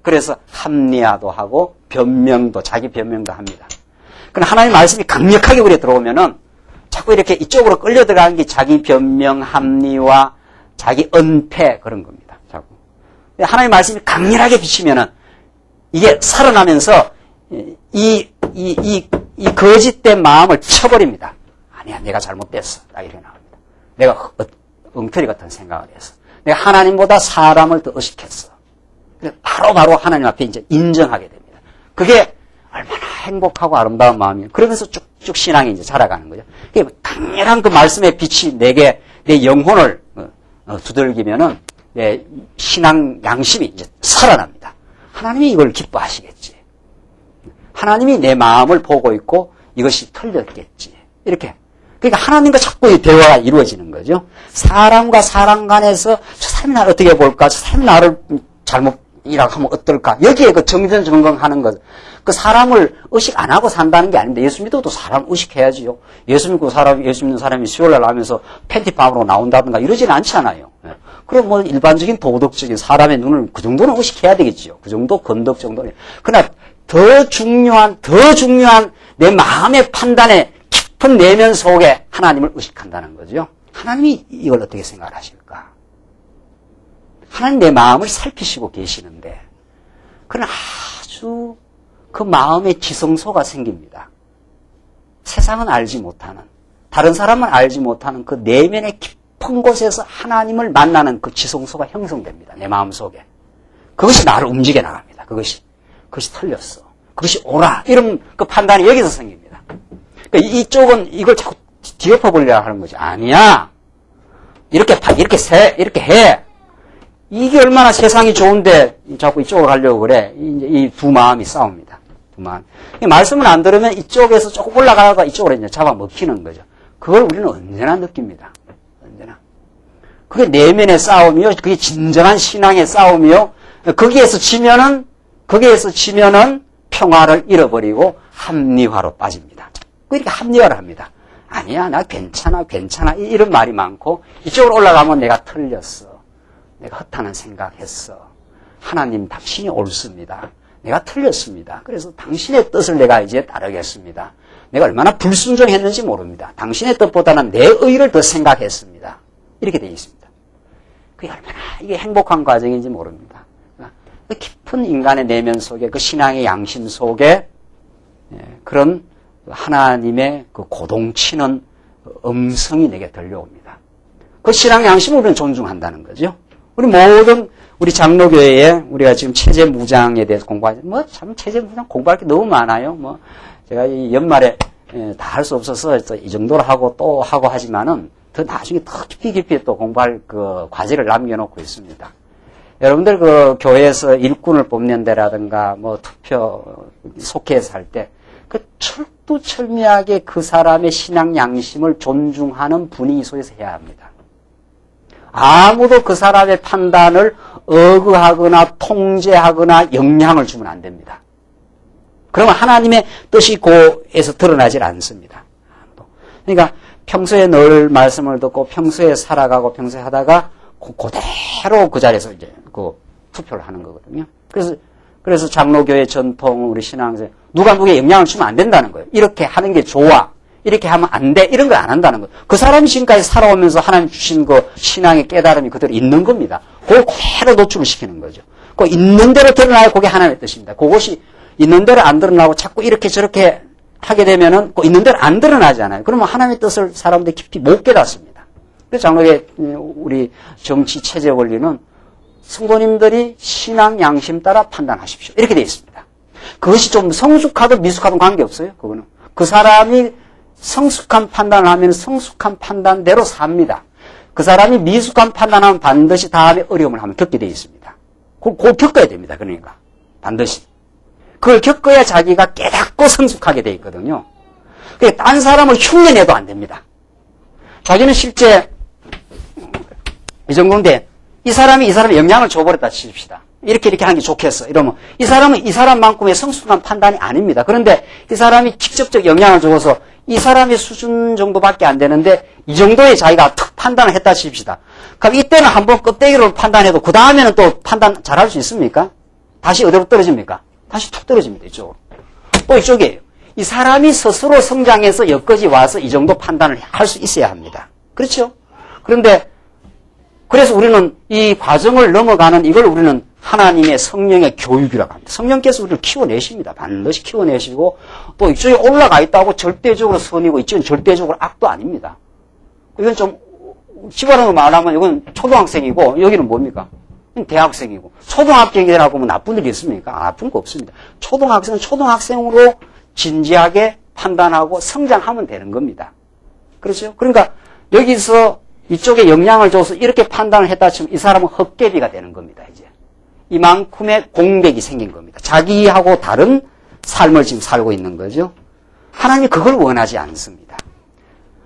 그래서 합리화도 하고 변명도, 자기 변명도 합니다. 그러나 하나님 말씀이 강력하게 우리에 들어오면은 자꾸 이렇게 이쪽으로 끌려 들어가는 게 자기 변명, 합리화, 자기 은폐, 그런 겁니다. 하나님 말씀이 강렬하게 비치면은 이게 살아나면서 이 거짓된 마음을 쳐버립니다. 아니야, 내가 잘못됐어. 딱 이렇게 나옵니다. 내가 엉터리 같은 생각을 했어. 내가 하나님보다 사람을 더 의식했어. 바로 하나님 앞에 이제 인정하게 됩니다. 그게 얼마나 행복하고 아름다운 마음이에요. 그러면서 쭉쭉 신앙이 이제 자라가는 거죠. 강렬한 그 말씀의 빛이 내 영혼을 두들기면은 내 신앙 양심이 이제 살아납니다. 하나님이 이걸 기뻐하시겠지. 하나님이 내 마음을 보고 있고 이것이 틀렸겠지. 이렇게. 그러니까 하나님과 자꾸 이 대화가 이루어지는 거죠. 사람과 사람 간에서 저 사람이 나를 어떻게 볼까? 저 사람이 나를 잘못이라고 하면 어떨까? 여기에 그 정전정긍하는 것. 그 사람을 의식 안 하고 산다는 게 아닌데 예수 믿어도 사람 의식해야지요. 예수 믿고 예수 믿는 사람이 수요일날 하면서 팬티밤으로 나온다든가 이러지는 않잖아요. 그럼 뭐 일반적인 도덕적인 사람의 눈을 그 정도는 의식해야 되겠지요. 그 정도 건덕 정도는. 그러나 더 중요한 내 마음의 판단에 깊은 내면 속에 하나님을 의식한다는 거죠. 하나님이 이걸 어떻게 생각하실까? 하나님 내 마음을 살피시고 계시는데 그는 아주 그 마음의 지성소가 생깁니다. 세상은 알지 못하는, 다른 사람은 알지 못하는 그 내면의 깊은 곳에서 하나님을 만나는 그 지성소가 형성됩니다. 내 마음 속에. 그것이 나를 움직여 나갑니다. 그것이 틀렸어. 그것이 옳아. 이런 그 판단이 여기서 생깁니다. 그러니까 이쪽은 이걸 자꾸 뒤엎어 보려고 하는 거지. 아니야. 이렇게 해. 이게 얼마나 세상이 좋은데 자꾸 이쪽으로 가려고 그래. 이 두 마음이 싸웁니다. 두 마음. 말씀을 안 들으면 이쪽에서 조금 올라가다가 이쪽으로 이제 잡아먹히는 거죠. 그걸 우리는 언제나 느낍니다. 언제나. 그게 내면의 싸움이요. 그게 진정한 신앙의 싸움이요. 거기에서 지면은 평화를 잃어버리고 합리화로 빠집니다. 자꾸 이렇게 합리화를 합니다. 아니야, 나 괜찮아. 이런 말이 많고, 이쪽으로 올라가면 내가 틀렸어. 내가 허탄한 생각했어. 하나님, 당신이 옳습니다. 내가 틀렸습니다. 그래서 당신의 뜻을 내가 이제 따르겠습니다. 내가 얼마나 불순종했는지 모릅니다. 당신의 뜻보다는 내 의를 더 생각했습니다. 이렇게 되어 있습니다. 그게 얼마나 이게 행복한 과정인지 모릅니다. 그 깊은 인간의 내면 속에, 그 신앙의 양심 속에 그런 하나님의 그 고동치는 음성이 내게 들려옵니다. 그 신앙 양심을 우리는 존중한다는 거죠. 우리 장로교회에 우리가 지금 체제무장에 대해서 공부하죠. 참 체제무장 공부할 게 너무 많아요. 제가 이 연말에 다 할 수 없어서 이 정도로 하고 또 하고 하지만은 더 나중에 더 깊이 또 공부할 그 과제를 남겨놓고 있습니다. 여러분들 그 교회에서 일꾼을 뽑는 데라든가 투표 속회에서 할 때 그 철두철미하게 그 사람의 신앙 양심을 존중하는 분위기 속에서 해야 합니다. 아무도 그 사람의 판단을 억압하거나 통제하거나 영향을 주면 안 됩니다. 그러면 하나님의 뜻이 고에서 드러나질 않습니다. 그러니까 평소에 늘 말씀을 듣고 평소에 살아가고 평소에 하다가 그대로 그 자리에서 이제 그 투표를 하는 거거든요. 그래서 장로교회 전통 우리 신앙에서 누가 누구에 영향을 주면 안 된다는 거예요. 이렇게 하는 게 좋아. 이렇게 하면 안 돼. 이런 걸 안 한다는 거예요. 그 사람이 지금까지 살아오면서 하나님 주신 그 신앙의 깨달음이 그대로 있는 겁니다. 그걸 그대로 노출을 시키는 거죠. 그 있는 대로 드러나야 그게 하나님의 뜻입니다. 그것이 있는 대로 안 드러나고 자꾸 이렇게 저렇게 하게 되면은 그 있는 대로 안 드러나잖아요. 그러면 하나님의 뜻을 사람들이 깊이 못 깨닫습니다. 그래서 장로교회 우리 정치 체제 원리는 성도님들이 신앙 양심 따라 판단하십시오. 이렇게 되어 있습니다. 그것이 좀 성숙하든 미숙하든 관계없어요. 그거는. 그 사람이 성숙한 판단을 하면 성숙한 판단대로 삽니다. 그 사람이 미숙한 판단하면 반드시 다음에 어려움을 하면 겪게 되어 있습니다. 그걸 겪어야 됩니다. 그러니까. 반드시. 그걸 겪어야 자기가 깨닫고 성숙하게 되어 있거든요. 그러니까 딴 사람을 흉내내도 안 됩니다. 자기는 실제 이 정도인데 이 사람이 영향을 줘버렸다 치십시다. 이렇게 하는 게 좋겠어. 이러면 이 사람은 이 사람만큼의 성숙한 판단이 아닙니다. 그런데 이 사람이 직접적 영향을 줘서 이 사람의 수준 정도밖에 안 되는데 이 정도에 자기가 툭 판단을 했다 치십시다. 그럼 이때는 한번 껍데기로 판단해도 그 다음에는 또 판단 잘할 수 있습니까? 다시 어디로 떨어집니까? 다시 툭 떨어집니다. 이쪽으로. 또 이쪽이에요. 이 사람이 스스로 성장해서 여기까지 와서 이 정도 판단을 할 수 있어야 합니다. 그렇죠? 그래서 우리는 이 과정을 넘어가는 이걸 우리는 하나님의 성령의 교육이라고 합니다. 성령께서 우리를 키워내십니다. 반드시 키워내시고 또 이쪽에 올라가 있다고 절대적으로 선이고 이쪽은 절대적으로 악도 아닙니다. 이건 좀 집어넣어 말하면 이건 초등학생이고 여기는 뭡니까? 대학생이고 초등학생이라고 뭐 나쁜 일이 있습니까? 나쁜 거 없습니다. 초등학생은 초등학생으로 진지하게 판단하고 성장하면 되는 겁니다. 그렇죠? 그러니까 여기서 이쪽에 영향을 줘서 이렇게 판단을 했다 치면 이 사람은 헛개비가 되는 겁니다. 이제 이만큼의 공백이 생긴 겁니다. 자기하고 다른 삶을 지금 살고 있는 거죠. 하나님이 그걸 원하지 않습니다.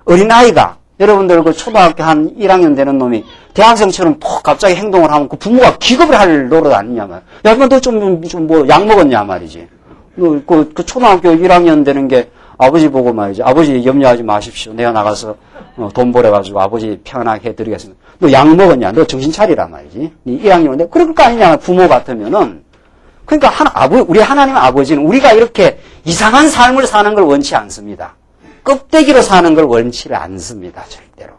어린아이가 여러분들 그 초등학교 한 1학년 되는 놈이 대학생처럼 톡 갑자기 행동을 하면 그 부모가 기겁을 할 노릇 아니냐 말이야. 야, 너 좀 뭐 약 먹었냐 말이지. 그 초등학교 1학년 되는 게 아버지 보고 말이지. 아버지 염려하지 마십시오. 내가 나가서 돈 벌어가지고 아버지 편하게 해드리겠습니다. 너 약 먹었냐? 너 정신 차리라 말이지. 네 1학년인데 그럴 거 아니냐 부모 같으면은. 그러니까 우리 하나님 아버지는 우리가 이렇게 이상한 삶을 사는 걸 원치 않습니다. 껍데기로 사는 걸 원치 않습니다. 절대로.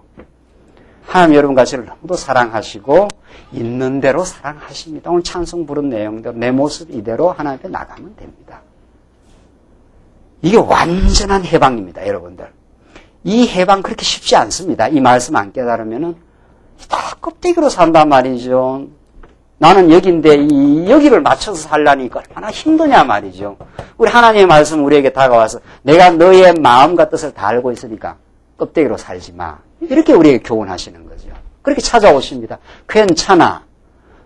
하나님 여러분과 저를 너무도 사랑하시고 있는 대로 사랑하십니다. 오늘 찬송 부른 내용대로 내 모습 이대로 하나님 앞에 나가면 됩니다. 이게 완전한 해방입니다. 여러분들. 이 해방 그렇게 쉽지 않습니다. 이 말씀 안 깨달으면은 다 껍데기로 산단 말이죠. 나는 여기인데 여기를 맞춰서 살라니까 얼마나 힘드냐 말이죠. 우리 하나님의 말씀 우리에게 다가와서 내가 너의 마음과 뜻을 다 알고 있으니까 껍데기로 살지 마. 이렇게 우리에게 교훈하시는 거죠. 그렇게 찾아오십니다. 괜찮아.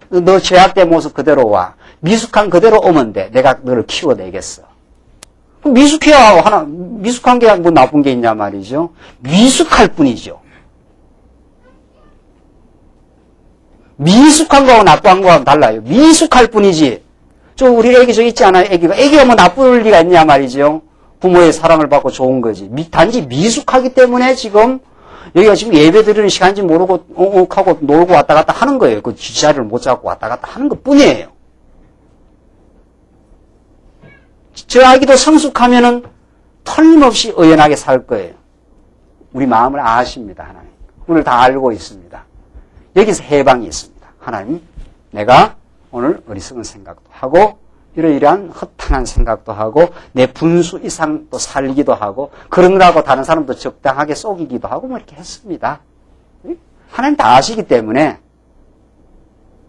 너 죄악된 모습 그대로 와. 미숙한 그대로 오면 돼. 내가 너를 키워내겠어. 미숙한 게 뭐 나쁜 게 있냐 말이죠. 미숙할 뿐이죠. 미숙한 거하고 나쁜 거하고 달라요. 미숙할 뿐이지. 우리 애기 있지 않아요? 애기가 뭐 나쁠 리가 있냐 말이죠. 부모의 사랑을 받고 좋은 거지. 단지 미숙하기 때문에 지금 여기가 지금 예배 드리는 시간인지 모르고 하고 놀고 왔다 갔다 하는 거예요. 그 뒷자리를 못 잡고 왔다 갔다 하는 것 뿐이에요. 저 아기도 성숙하면은 틀림없이 의연하게 살 거예요. 우리 마음을 아십니다, 하나님. 오늘 다 알고 있습니다. 여기서 해방이 있습니다. 하나님, 내가 오늘 어리석은 생각도 하고 이러이러한 허탄한 생각도 하고 내 분수 이상 또 살기도 하고 그러느라고 다른 사람도 적당하게 속이기도 하고 뭐 이렇게 했습니다. 하나님 다 아시기 때문에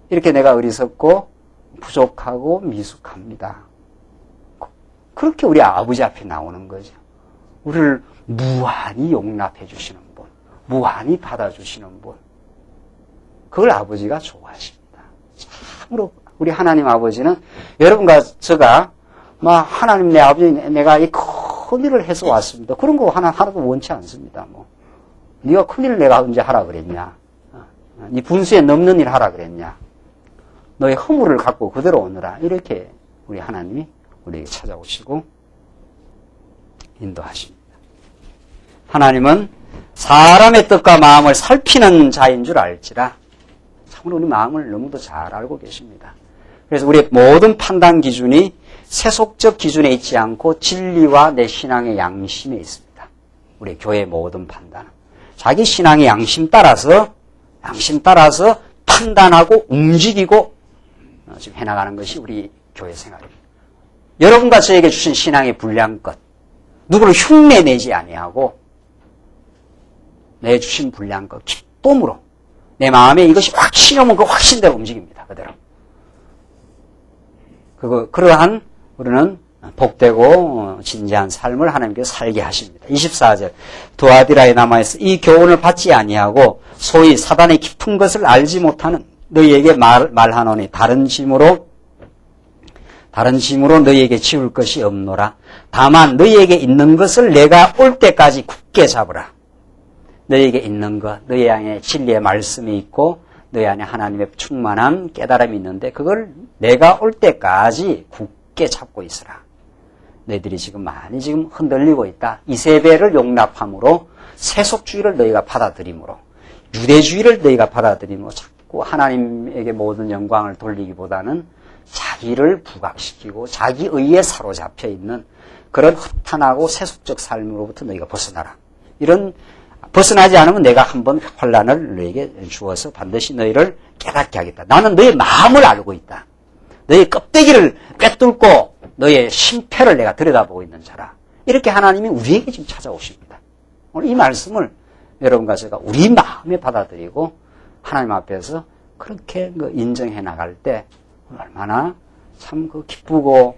이렇게 내가 어리석고 부족하고 미숙합니다. 그렇게 우리 아버지 앞에 나오는 거죠. 우리를 무한히 용납해 주시는 분, 무한히 받아주시는 분. 그걸 아버지가 좋아하십니다. 참으로 우리 하나님 아버지는 여러분과 제가 막 하나님 내 아버지 내가 이 큰일을 해서 왔습니다. 그런 거 하나도 원치 않습니다. 뭐 네가 큰일을 내가 언제 하라 그랬냐? 네 분수에 넘는 일 하라 그랬냐? 너의 허물을 갖고 그대로 오느라 이렇게 우리 하나님이 우리에게 찾아오시고 인도하십니다. 하나님은 사람의 뜻과 마음을 살피는 자인 줄 알지라. 참으로 우리 마음을 너무도 잘 알고 계십니다. 그래서 우리의 모든 판단 기준이 세속적 기준에 있지 않고 진리와 내 신앙의 양심에 있습니다. 우리 교회의 모든 판단은 자기 신앙의 양심 따라서 판단하고 움직이고 지금 해나가는 것이 우리 교회 생활입니다. 여러분과 저에게 주신 신앙의 분량껏 누구를 흉내내지 아니하고 내 주신 분량껏 기쁨으로 내 마음에 이것이 확신이 오면 그 확신대로 움직입니다. 그대로. 그러한 우리는 복되고 진지한 삶을 하나님께서 살게 하십니다. 24절 두아디라에 남아있어 이 교훈을 받지 아니하고 소위 사단의 깊은 것을 알지 못하는 너희에게 말하노니 다른 짐으로 너희에게 지울 것이 없노라. 다만 너희에게 있는 것을 내가 올 때까지 굳게 잡으라. 너희에게 있는 것, 너희 안에 진리의 말씀이 있고 너희 안에 하나님의 충만한 깨달음이 있는데 그걸 내가 올 때까지 굳게 잡고 있으라. 너희들이 지금 많이 흔들리고 있다. 이세벨을 용납함으로 세속주의를 너희가 받아들임으로 유대주의를 너희가 받아들임으로 자꾸 하나님에게 모든 영광을 돌리기보다는 자기를 부각시키고 자기 의에 사로잡혀 있는 그런 허탄하고 세속적 삶으로부터 너희가 벗어나라. 이런 벗어나지 않으면 내가 한번 환란을 너희에게 주어서 반드시 너희를 깨닫게 하겠다. 나는 너희 마음을 알고 있다. 너희 껍데기를 꿰뚫고 너의 심패를 내가 들여다보고 있는 자라. 이렇게 하나님이 우리에게 지금 찾아오십니다. 오늘 이 말씀을 여러분과 제가 우리 마음에 받아들이고 하나님 앞에서 그렇게 인정해 나갈 때 얼마나 참 기쁘고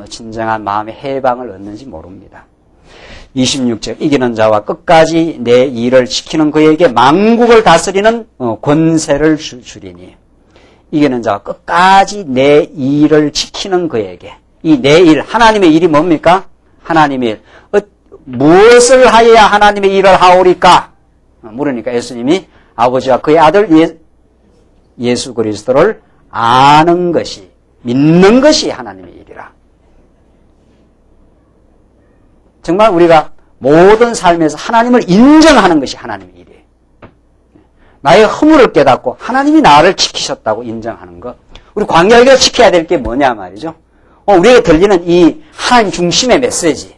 진정한 마음의 해방을 얻는지 모릅니다. 26절 이기는 자와 끝까지 내 일을 지키는 그에게 만국을 다스리는 권세를 주리니 이기는 자와 끝까지 내 일을 지키는 그에게 이 내 일, 하나님의 일이 뭡니까? 하나님의 일. 무엇을 하여야 하나님의 일을 하오리까? 물으니까 예수님이 아버지와 그의 아들 예수 그리스도를 아는 것이, 믿는 것이 하나님의 일이라. 정말 우리가 모든 삶에서 하나님을 인정하는 것이 하나님의 일이에요. 나의 허물을 깨닫고 하나님이 나를 지키셨다고 인정하는 것. 우리 광야에게 지켜야 될 게 뭐냐 말이죠. 우리에게 들리는 이 하나님 중심의 메시지.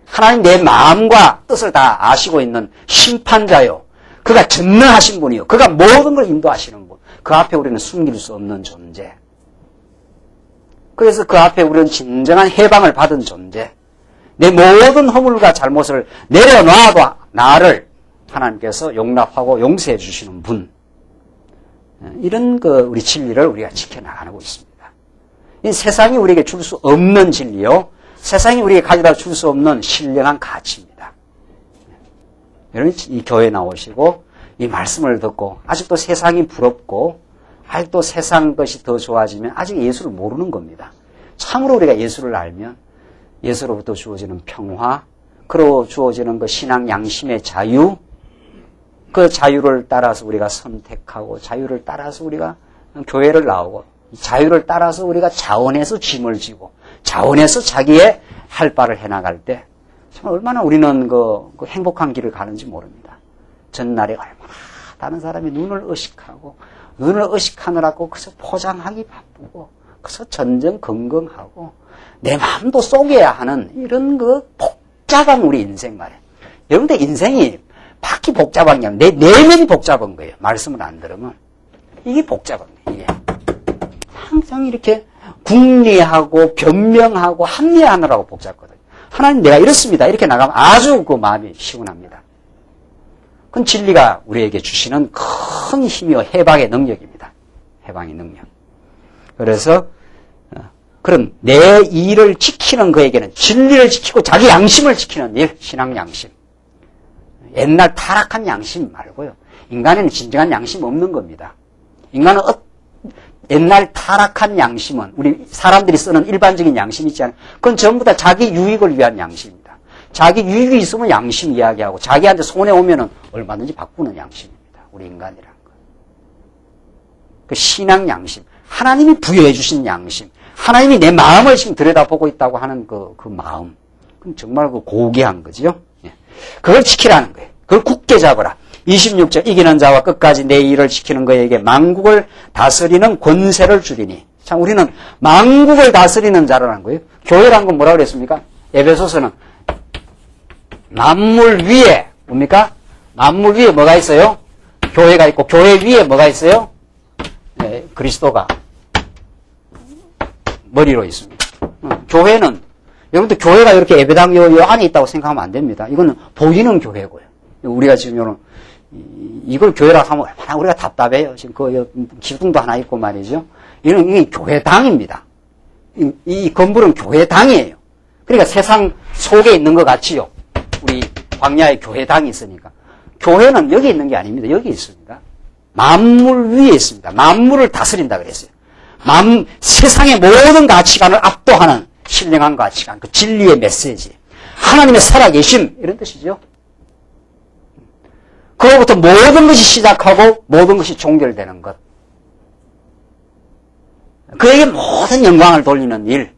하나님 내 마음과 뜻을 다 아시고 있는 심판자요. 그가 전능하신 분이요. 그가 모든 걸 인도하시는 분. 그 앞에 우리는 숨길 수 없는 존재. 그래서 그 앞에 우리는 진정한 해방을 받은 존재. 내 모든 허물과 잘못을 내려놔도 나를 하나님께서 용납하고 용서해 주시는 분. 이런 우리 진리를 우리가 지켜나가고 있습니다. 이 세상이 우리에게 줄 수 없는 진리요. 세상이 우리에게 가져다 줄 수 없는 신령한 가치입니다. 여러분, 이 교회에 나오시고 이 말씀을 듣고 아직도 세상이 부럽고 아직도 세상 것이 더 좋아지면 아직 예수를 모르는 겁니다. 참으로 우리가 예수를 알면 예수로부터 주어지는 평화, 그리고 주어지는 그 신앙 양심의 자유, 그 자유를 따라서 우리가 선택하고 자유를 따라서 우리가 교회를 나오고 자유를 따라서 우리가 자원해서 짐을 지고 자원해서 자기의 할 바를 해나갈 때 참 얼마나 우리는 그 행복한 길을 가는지 모릅니다. 전날에 얼마나 다른 사람이 눈을 의식하느라고 그래서 포장하기 바쁘고 그래서 전전긍긍하고 내 마음도 속여야 하는 이런 복잡한 우리 인생 말이에요. 여러분들 인생이 밖이 복잡한 게 아니라 내 내면이 복잡한 거예요. 말씀을 안 들으면. 이게 복잡한 거예요. 이게. 항상 이렇게 궁리하고 변명하고 합리하느라고 복잡하거든요. 하나님 내가 이렇습니다. 이렇게 나가면 아주 그 마음이 시원합니다. 그건 진리가 우리에게 주시는 큰 힘이요 해방의 능력입니다. 해방의 능력. 그래서 그럼 내 일을 지키는 그에게는 진리를 지키고 자기 양심을 지키는 일, 신앙 양심. 옛날 타락한 양심 말고요. 인간에는 진정한 양심 없는 겁니다. 인간은 옛날 타락한 양심은 우리 사람들이 쓰는 일반적인 양심 있지 않아요? 그건 전부 다 자기 유익을 위한 양심입니다. 자기 유익이 있으면 양심 이야기하고 자기한테 손해 오면은 얼마든지 바꾸는 양심입니다. 우리 인간이란 거. 그 신앙 양심, 하나님이 부여해 주신 양심, 하나님이 내 마음을 지금 들여다보고 있다고 하는 그 마음, 그건 정말 고귀한 거죠. 그걸 지키라는 거예요. 그걸 굳게 잡으라. 26절 이기는 자와 끝까지 내 일을 지키는 그에게 만국을 다스리는 권세를 주리니. 참 우리는 만국을 다스리는 자라는 거예요. 교회란 건 뭐라고 그랬습니까? 에베소서는 만물 위에 뭡니까? 만물 위에 뭐가 있어요? 교회가 있고 교회 위에 뭐가 있어요? 네, 그리스도가 머리로 있습니다. 교회는 여러분들 교회가 이렇게 예배당 요 안에 있다고 생각하면 안 됩니다. 이거는 보이는 교회고요. 우리가 지금 이걸 교회라고 하면 얼마나 우리가 답답해요. 지금 기둥도 하나 있고 말이죠. 이게 교회당입니다. 이 건물은 교회당이에요. 그러니까 세상 속에 있는 것 같지요. 우리 광야에 교회당이 있으니까. 교회는 여기 있는 게 아닙니다. 여기 있습니다. 만물 위에 있습니다. 만물을 다스린다 그랬어요. 세상의 모든 가치관을 압도하는 신령한 가치관, 그 진리의 메시지, 하나님의 살아계심 이런 뜻이죠. 그로부터 모든 것이 시작하고 모든 것이 종결되는 것. 그에게 모든 영광을 돌리는 일.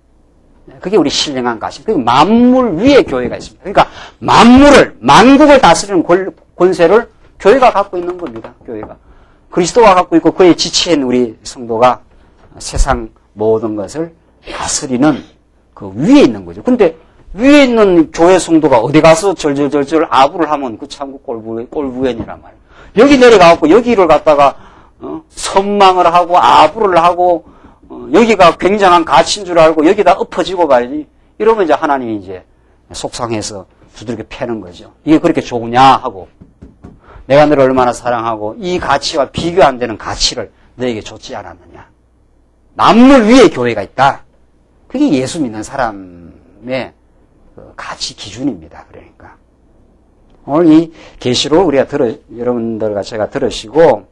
그게 우리 신령한 가치. 그리고 만물 위에 교회가 있습니다. 그러니까 만국을 다스리는 권세를 교회가 갖고 있는 겁니다. 교회가. 그리스도가 갖고 있고 그의 지체인 우리 성도가 세상 모든 것을 다스리는 그 위에 있는 거죠. 근데 위에 있는 교회 성도가 어디 가서 절절절절 아부를 하면 그 참 꼴부연이란 말이에요. 여기 내려가고 여기를 갖다가 선망을 하고 아부를 하고 여기가 굉장한 가치인 줄 알고 여기다 엎어지고 말이지. 이러면 이제 하나님이 이제 속상해서 두들겨 패는 거죠. 이게 그렇게 좋으냐 하고 내가 너를 얼마나 사랑하고 이 가치와 비교 안 되는 가치를 너에게 좋지 않았느냐. 만물 위에 교회가 있다. 그게 예수 믿는 사람의 가치 기준입니다. 그러니까 오늘 이 계시록 우리가 여러분들과 제가 들으시고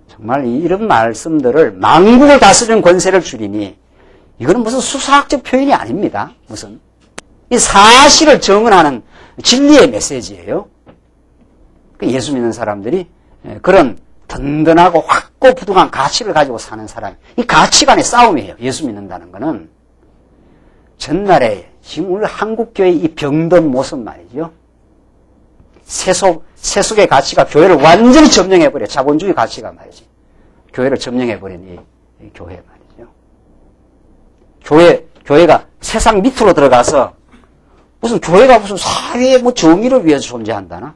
정말 이런 말씀들을 만국을 다스리는 권세를 주리니 이거는 무슨 수사학적 표현이 아닙니다. 무슨 이 사실을 정언하는 진리의 메시지예요. 예수 믿는 사람들이 그런 든든하고 확고부동한 가치를 가지고 사는 사람, 이 가치관의 싸움이에요. 예수 믿는다는 거는 전날에 지금 우리 한국교회의 이 병든 모습 말이죠. 세속의 가치가 교회를 완전히 점령해버려. 자본주의 가치가 말이지. 교회를 점령해버린 이 교회 말이죠. 교회가 세상 밑으로 들어가서 무슨 교회가 무슨 사회의 정의를 위해서 존재한다나?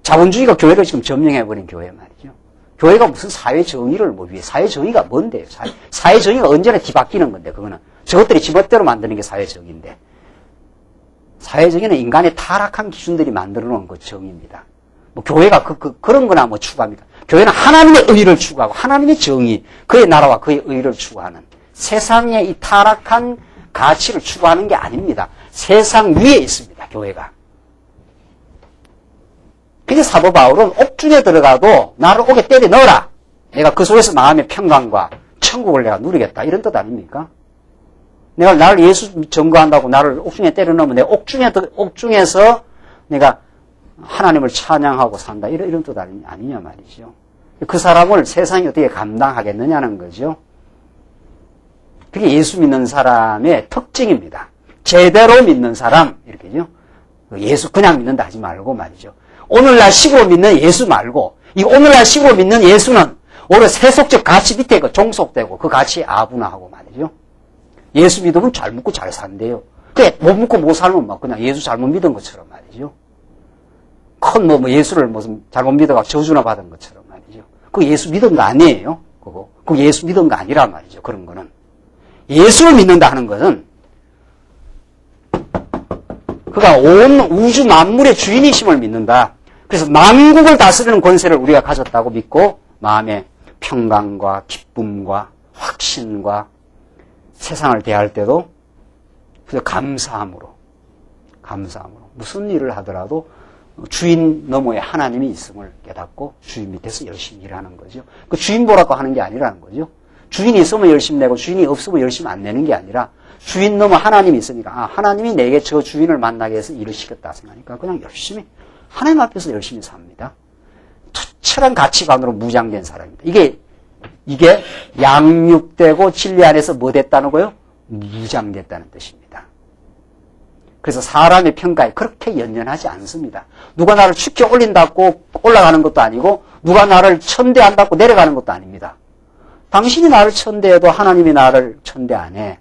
자본주의가 교회를 지금 점령해버린 교회 말이죠. 교회가 무슨 사회 정의를 위해, 사회 정의가 뭔데요? 사회 정의가 언제나 뒤바뀌는 건데, 그거는. 저것들이 지멋대로 만드는 게 사회 정의인데. 사회 정의는 인간의 타락한 기준들이 만들어 놓은 그 정의입니다. 교회가 그런 거나 추구합니까? 교회는 하나님의 의를 추구하고, 하나님의 정의, 그의 나라와 그의 의를 추구하는 세상의 이 타락한 가치를 추구하는 게 아닙니다. 세상 위에 있습니다, 교회가. 그래서 사도 바울은 옥중에 들어가도 나를 옥에 때려 넣어라. 내가 그 속에서 마음의 평강과 천국을 내가 누리겠다. 이런 뜻 아닙니까? 내가 나를 예수 증거한다고 나를 옥중에 때려 넣으면 내가 옥중에서 내가 하나님을 찬양하고 산다. 이런 뜻 아니냐 말이죠. 그 사람을 세상이 어떻게 감당하겠느냐는 거죠. 그게 예수 믿는 사람의 특징입니다. 제대로 믿는 사람, 이렇게죠. 예수 그냥 믿는다 하지 말고 말이죠. 오늘날 식으로 믿는 예수 말고, 이 오늘날 식으로 믿는 예수는 오히려 세속적 가치 밑에 종속되고 그 가치에 아분화하고 말이죠. 예수 믿으면 잘 먹고 잘 산대요. 그래, 못 먹고 못 살면 막 그냥 예수 잘못 믿은 것처럼 말이죠. 큰 예수를 무슨 잘못 믿어가 저주나 받은 것처럼 말이죠. 그 예수 믿은 거 아니에요. 그거 예수 믿은 거 아니란 말이죠. 그런 거는. 예수를 믿는다 하는 것은 그가 온 우주 만물의 주인이심을 믿는다. 그래서 만국을 다스리는 권세를 우리가 가졌다고 믿고 마음의 평강과 기쁨과 확신과 세상을 대할 때도 그저 감사함으로 무슨 일을 하더라도 주인 너머에 하나님이 있음을 깨닫고 주인 밑에서 열심히 일하는 거죠. 그 주인 보라고 하는 게 아니라는 거죠. 주인이 있으면 열심히 내고 주인이 없으면 열심히 안 내는 게 아니라 주인 넘어 하나님이 있으니까 하나님이 내게 저 주인을 만나게 해서 일을 시켰다 생각하니까 그냥 열심히 하나님 앞에서 열심히 삽니다. 투철한 가치관으로 무장된 사람입니다. 이게 양육되고 진리 안에서 뭐 됐다는 거요? 무장됐다는 뜻입니다. 그래서 사람의 평가에 그렇게 연연하지 않습니다. 누가 나를 축혀 올린다고 올라가는 것도 아니고 누가 나를 천대한다고 내려가는 것도 아닙니다. 당신이 나를 천대해도 하나님이 나를 천대 안 해.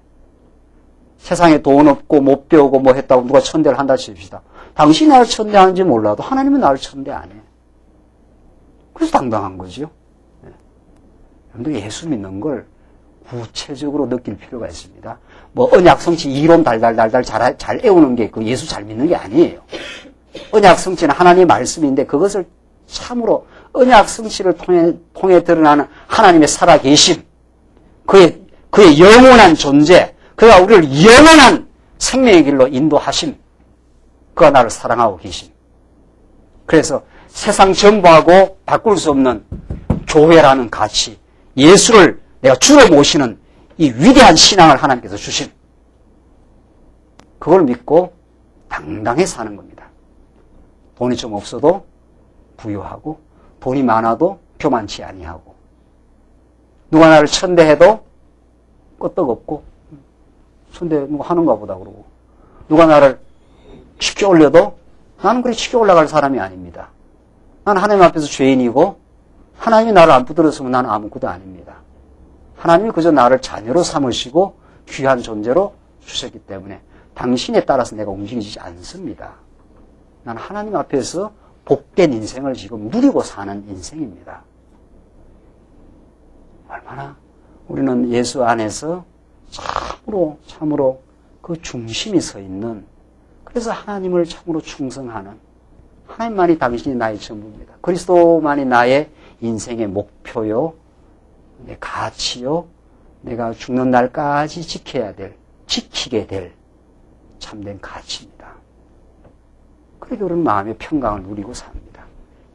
세상에 돈 없고 못 배우고 뭐 했다고 누가 천대를 한다 칩시다. 당신이 나를 천대하는지 몰라도 하나님은 나를 천대 안 해. 그래서 당당한 거죠. 여러분들 예수 믿는 걸 구체적으로 느낄 필요가 있습니다. 언약 성취 이론 달달달달 잘 애우는 게 그 예수 잘 믿는 게 아니에요. 언약 성취는 하나님의 말씀인데 그것을 참으로 언약 성취를 통해 드러나는 하나님의 살아계심, 그의 영원한 존재, 그가 우리를 영원한 생명의 길로 인도하심, 그가 나를 사랑하고 계심. 그래서 세상 전부하고 바꿀 수 없는 교회라는 가치, 예수를 내가 주로 모시는 이 위대한 신앙을 하나님께서 주심. 그걸 믿고 당당히 사는 겁니다. 돈이 좀 없어도 부유하고 돈이 많아도 교만치 아니하고 누가 나를 천대해도 끄떡없고 천대 누가 하는가 보다 그러고 누가 나를 쉽게 올려도 나는 그리 쉽게 올라갈 사람이 아닙니다. 나는 하나님 앞에서 죄인이고 하나님이 나를 안 붙들었으면 나는 아무것도 아닙니다. 하나님이 그저 나를 자녀로 삼으시고 귀한 존재로 주셨기 때문에 당신에 따라서 내가 움직이지 않습니다. 나는 하나님 앞에서 복된 인생을 지금 누리고 사는 인생입니다. 얼마나 우리는 예수 안에서 참으로 그 중심이 서 있는, 그래서 하나님을 참으로 충성하는, 하나님만이 당신이 나의 전부입니다. 그리스도만이 나의 인생의 목표요, 내 가치요, 내가 죽는 날까지 지키게 될 참된 가치입니다. 그래도 우리는 마음의 평강을 누리고 삽니다.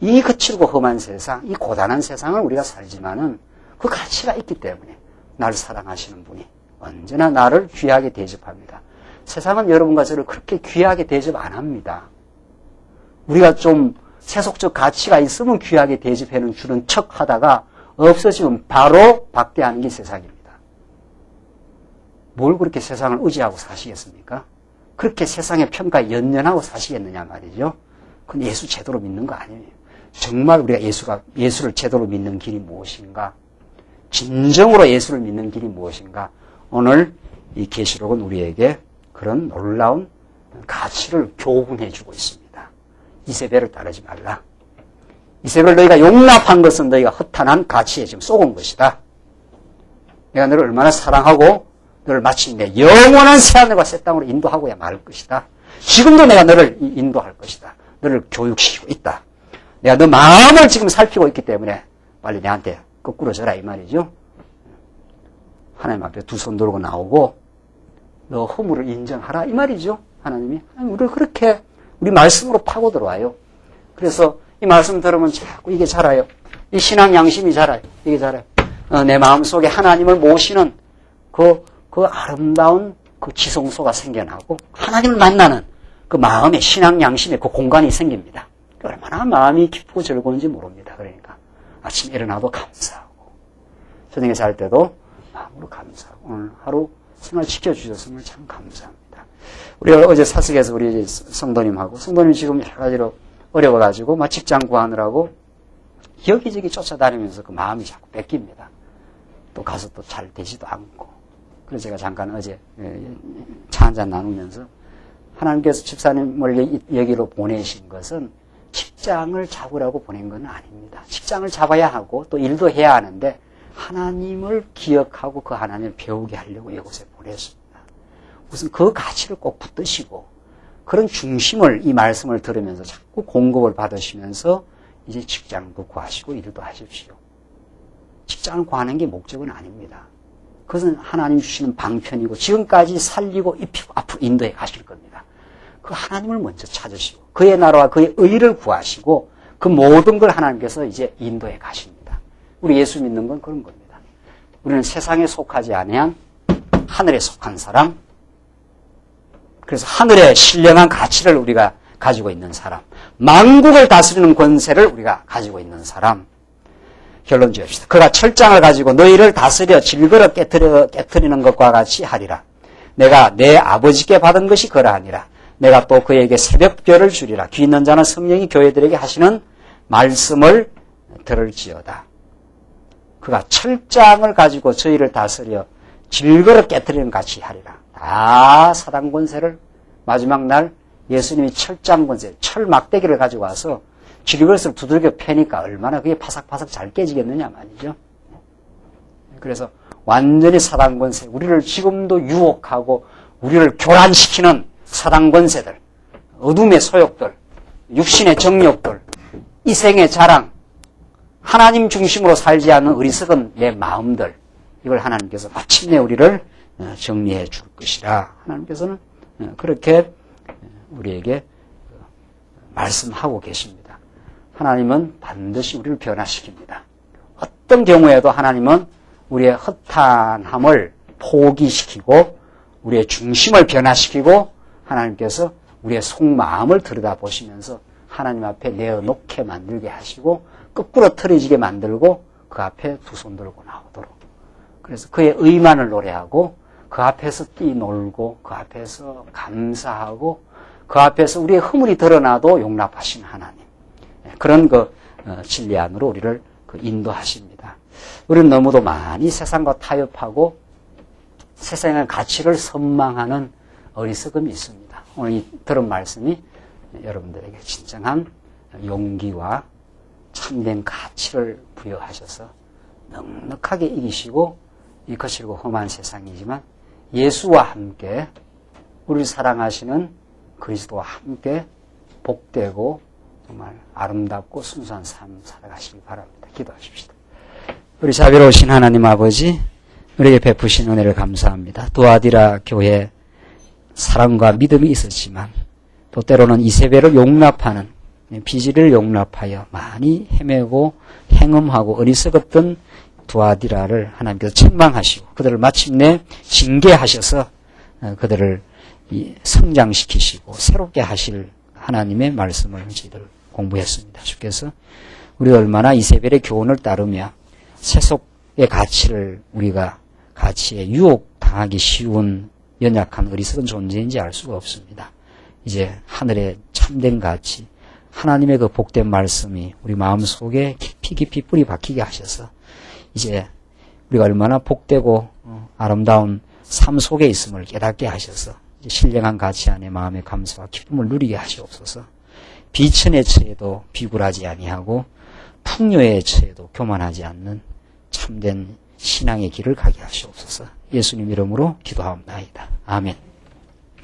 이 거칠고 험한 세상, 이 고단한 세상을 우리가 살지만은 그 가치가 있기 때문에 나를 사랑하시는 분이 언제나 나를 귀하게 대접합니다. 세상은 여러분과 저를 그렇게 귀하게 대접 안 합니다. 우리가 좀 세속적 가치가 있으면 귀하게 대접해 주는 척 하다가 없어지면 바로 박대하는 게 세상입니다. 뭘 그렇게 세상을 의지하고 사시겠습니까? 그렇게 세상의 평가에 연연하고 사시겠느냐 말이죠. 그건 예수 제대로 믿는 거 아니에요. 정말 우리가 예수를 제대로 믿는 길이 무엇인가? 진정으로 예수를 믿는 길이 무엇인가? 오늘 이 계시록은 우리에게 그런 놀라운 가치를 교훈해 주고 있습니다. 이세벨을 따르지 말라. 이세벨을 너희가 용납한 것은 너희가 허탄한 가치에 지금 쏘은 것이다. 내가 너를 얼마나 사랑하고 너를 마침내 영원한 새하늘과 새 땅으로 인도하고야 말 것이다. 지금도 내가 너를 인도할 것이다. 너를 교육시키고 있다. 내가 너 마음을 지금 살피고 있기 때문에 빨리 내한테 거꾸로 져라 이 말이죠. 하나님 앞에 두 손 들고 나오고 너 허물을 인정하라 이 말이죠. 하나님이 우리를 그렇게 우리 말씀으로 파고 들어와요. 그래서 이 말씀 들으면 자꾸 이게 자라요. 이 신앙 양심이 자라요. 이게 자라요. 내 마음속에 하나님을 모시는 그 아름다운 그 지성소가 생겨나고 하나님을 만나는 그 마음의 신앙 양심의 그 공간이 생깁니다. 얼마나 마음이 기쁘고 즐거운지 모릅니다. 그러니까 아침에 일어나도 감사하고 저녁에 잘 때도 마음으로 감사하고 오늘 하루 생활 지켜주셨음을 참 감사합니다. 우리가 어제 사석에서 우리 성도님하고 성도님 지금 여러 가지로 어려워가지고 막 직장 구하느라고 여기저기 쫓아다니면서 그 마음이 자꾸 뺏깁니다. 또 가서 또 잘 되지도 않고. 그래서 제가 잠깐 어제 차 한잔 나누면서 하나님께서 집사님을 여기로 보내신 것은 직장을 잡으라고 보낸 건 아닙니다. 직장을 잡아야 하고 또 일도 해야 하는데 하나님을 기억하고 그 하나님을 배우게 하려고 이곳에 보냈습니다. 우선 그 가치를 꼭 붙드시고 그런 중심을 이 말씀을 들으면서 자꾸 공급을 받으시면서 이제 직장도 구하시고 일도 하십시오. 직장을 구하는 게 목적은 아닙니다. 그것은 하나님 주시는 방편이고 지금까지 살리고 입히고 앞으로 인도해 가실 겁니다. 그 하나님을 먼저 찾으시고 그의 나라와 그의 의를 구하시고 그 모든 걸 하나님께서 이제 인도해 가십니다. 우리 예수 믿는 건 그런 겁니다. 우리는 세상에 속하지 아니한 하늘에 속한 사람, 그래서 하늘의 신령한 가치를 우리가 가지고 있는 사람, 만국을 다스리는 권세를 우리가 가지고 있는 사람. 결론 지읍시다. 그가 철장을 가지고 너희를 다스려 질그러 깨트리는 것과 같이 하리라. 내가 내 아버지께 받은 것이 그러하니라. 내가 또 그에게 새벽별을 주리라. 귀 있는 자는 성령이 교회들에게 하시는 말씀을 들을지어다. 그가 철장을 가지고 저희를 다스려 질그러 깨트리는 것 같이 하리라. 다 사단 권세를 마지막 날 예수님이 철장 권세, 철 막대기를 가지고 와서 질그릇을 두들겨 패니까 얼마나 그게 파삭파삭 잘 깨지겠느냐 말이죠. 그래서 완전히 사단 권세, 우리를 지금도 유혹하고 우리를 교란시키는 사단 권세들, 어둠의 소욕들, 육신의 정욕들, 이생의 자랑, 하나님 중심으로 살지 않는 어리석은 내 마음들, 이걸 하나님께서 마침내 우리를 정리해 줄 것이라. 하나님께서는 그렇게 우리에게 말씀하고 계십니다. 하나님은 반드시 우리를 변화시킵니다. 어떤 경우에도 하나님은 우리의 허탄함을 포기시키고 우리의 중심을 변화시키고 하나님께서 우리의 속마음을 들여다보시면서 하나님 앞에 내어놓게 만들게 하시고 거꾸로 틀어지게 만들고 그 앞에 두 손 들고 나오도록. 그래서 그의 의만을 노래하고 그 앞에서 뛰놀고 그 앞에서 감사하고 그 앞에서 우리의 허물이 드러나도 용납하신 하나님. 그런 진리 안으로 우리를 인도하십니다. 우리는 너무도 많이 세상과 타협하고 세상의 가치를 선망하는 어리석음이 있습니다. 오늘 이 들은 말씀이 여러분들에게 진정한 용기와 참된 가치를 부여하셔서 넉넉하게 이기시고 이 거칠고 험한 세상이지만 예수와 함께 우리를 사랑하시는 그리스도와 함께 복되고 정말 아름답고 순수한 삶 살아가시기 바랍니다. 기도하십시다. 우리 자비로우신 하나님 아버지, 우리에게 베푸신 은혜를 감사합니다. 두아디라 교회 사랑과 믿음이 있었지만 또 때로는 이세벨을 용납하는, 비질을 용납하여 많이 헤매고 행음하고 어리석었던 두아디라를 하나님께서 책망하시고 그들을 마침내 징계하셔서 그들을 성장시키시고 새롭게 하실 하나님의 말씀을 저희들 공부했습니다. 주께서 우리가 얼마나 이세벨의 교훈을 따르며 세속의 가치를 우리가 가치에 유혹당하기 쉬운 연약한 어리석은 존재인지 알 수가 없습니다. 이제 하늘의 참된 가치, 하나님의 그 복된 말씀이 우리 마음속에 깊이 뿌리 박히게 하셔서 이제 우리가 얼마나 복되고 아름다운 삶 속에 있음을 깨닫게 하셔서 이제 신령한 가치 안에 마음의 감사와 기쁨을 누리게 하시옵소서. 비천의 처에도 비굴하지 아니하고 풍요의 처에도 교만하지 않는 참된 신앙의 길을 가게 하시옵소서. 예수님 이름으로 기도하옵나이다. 아멘.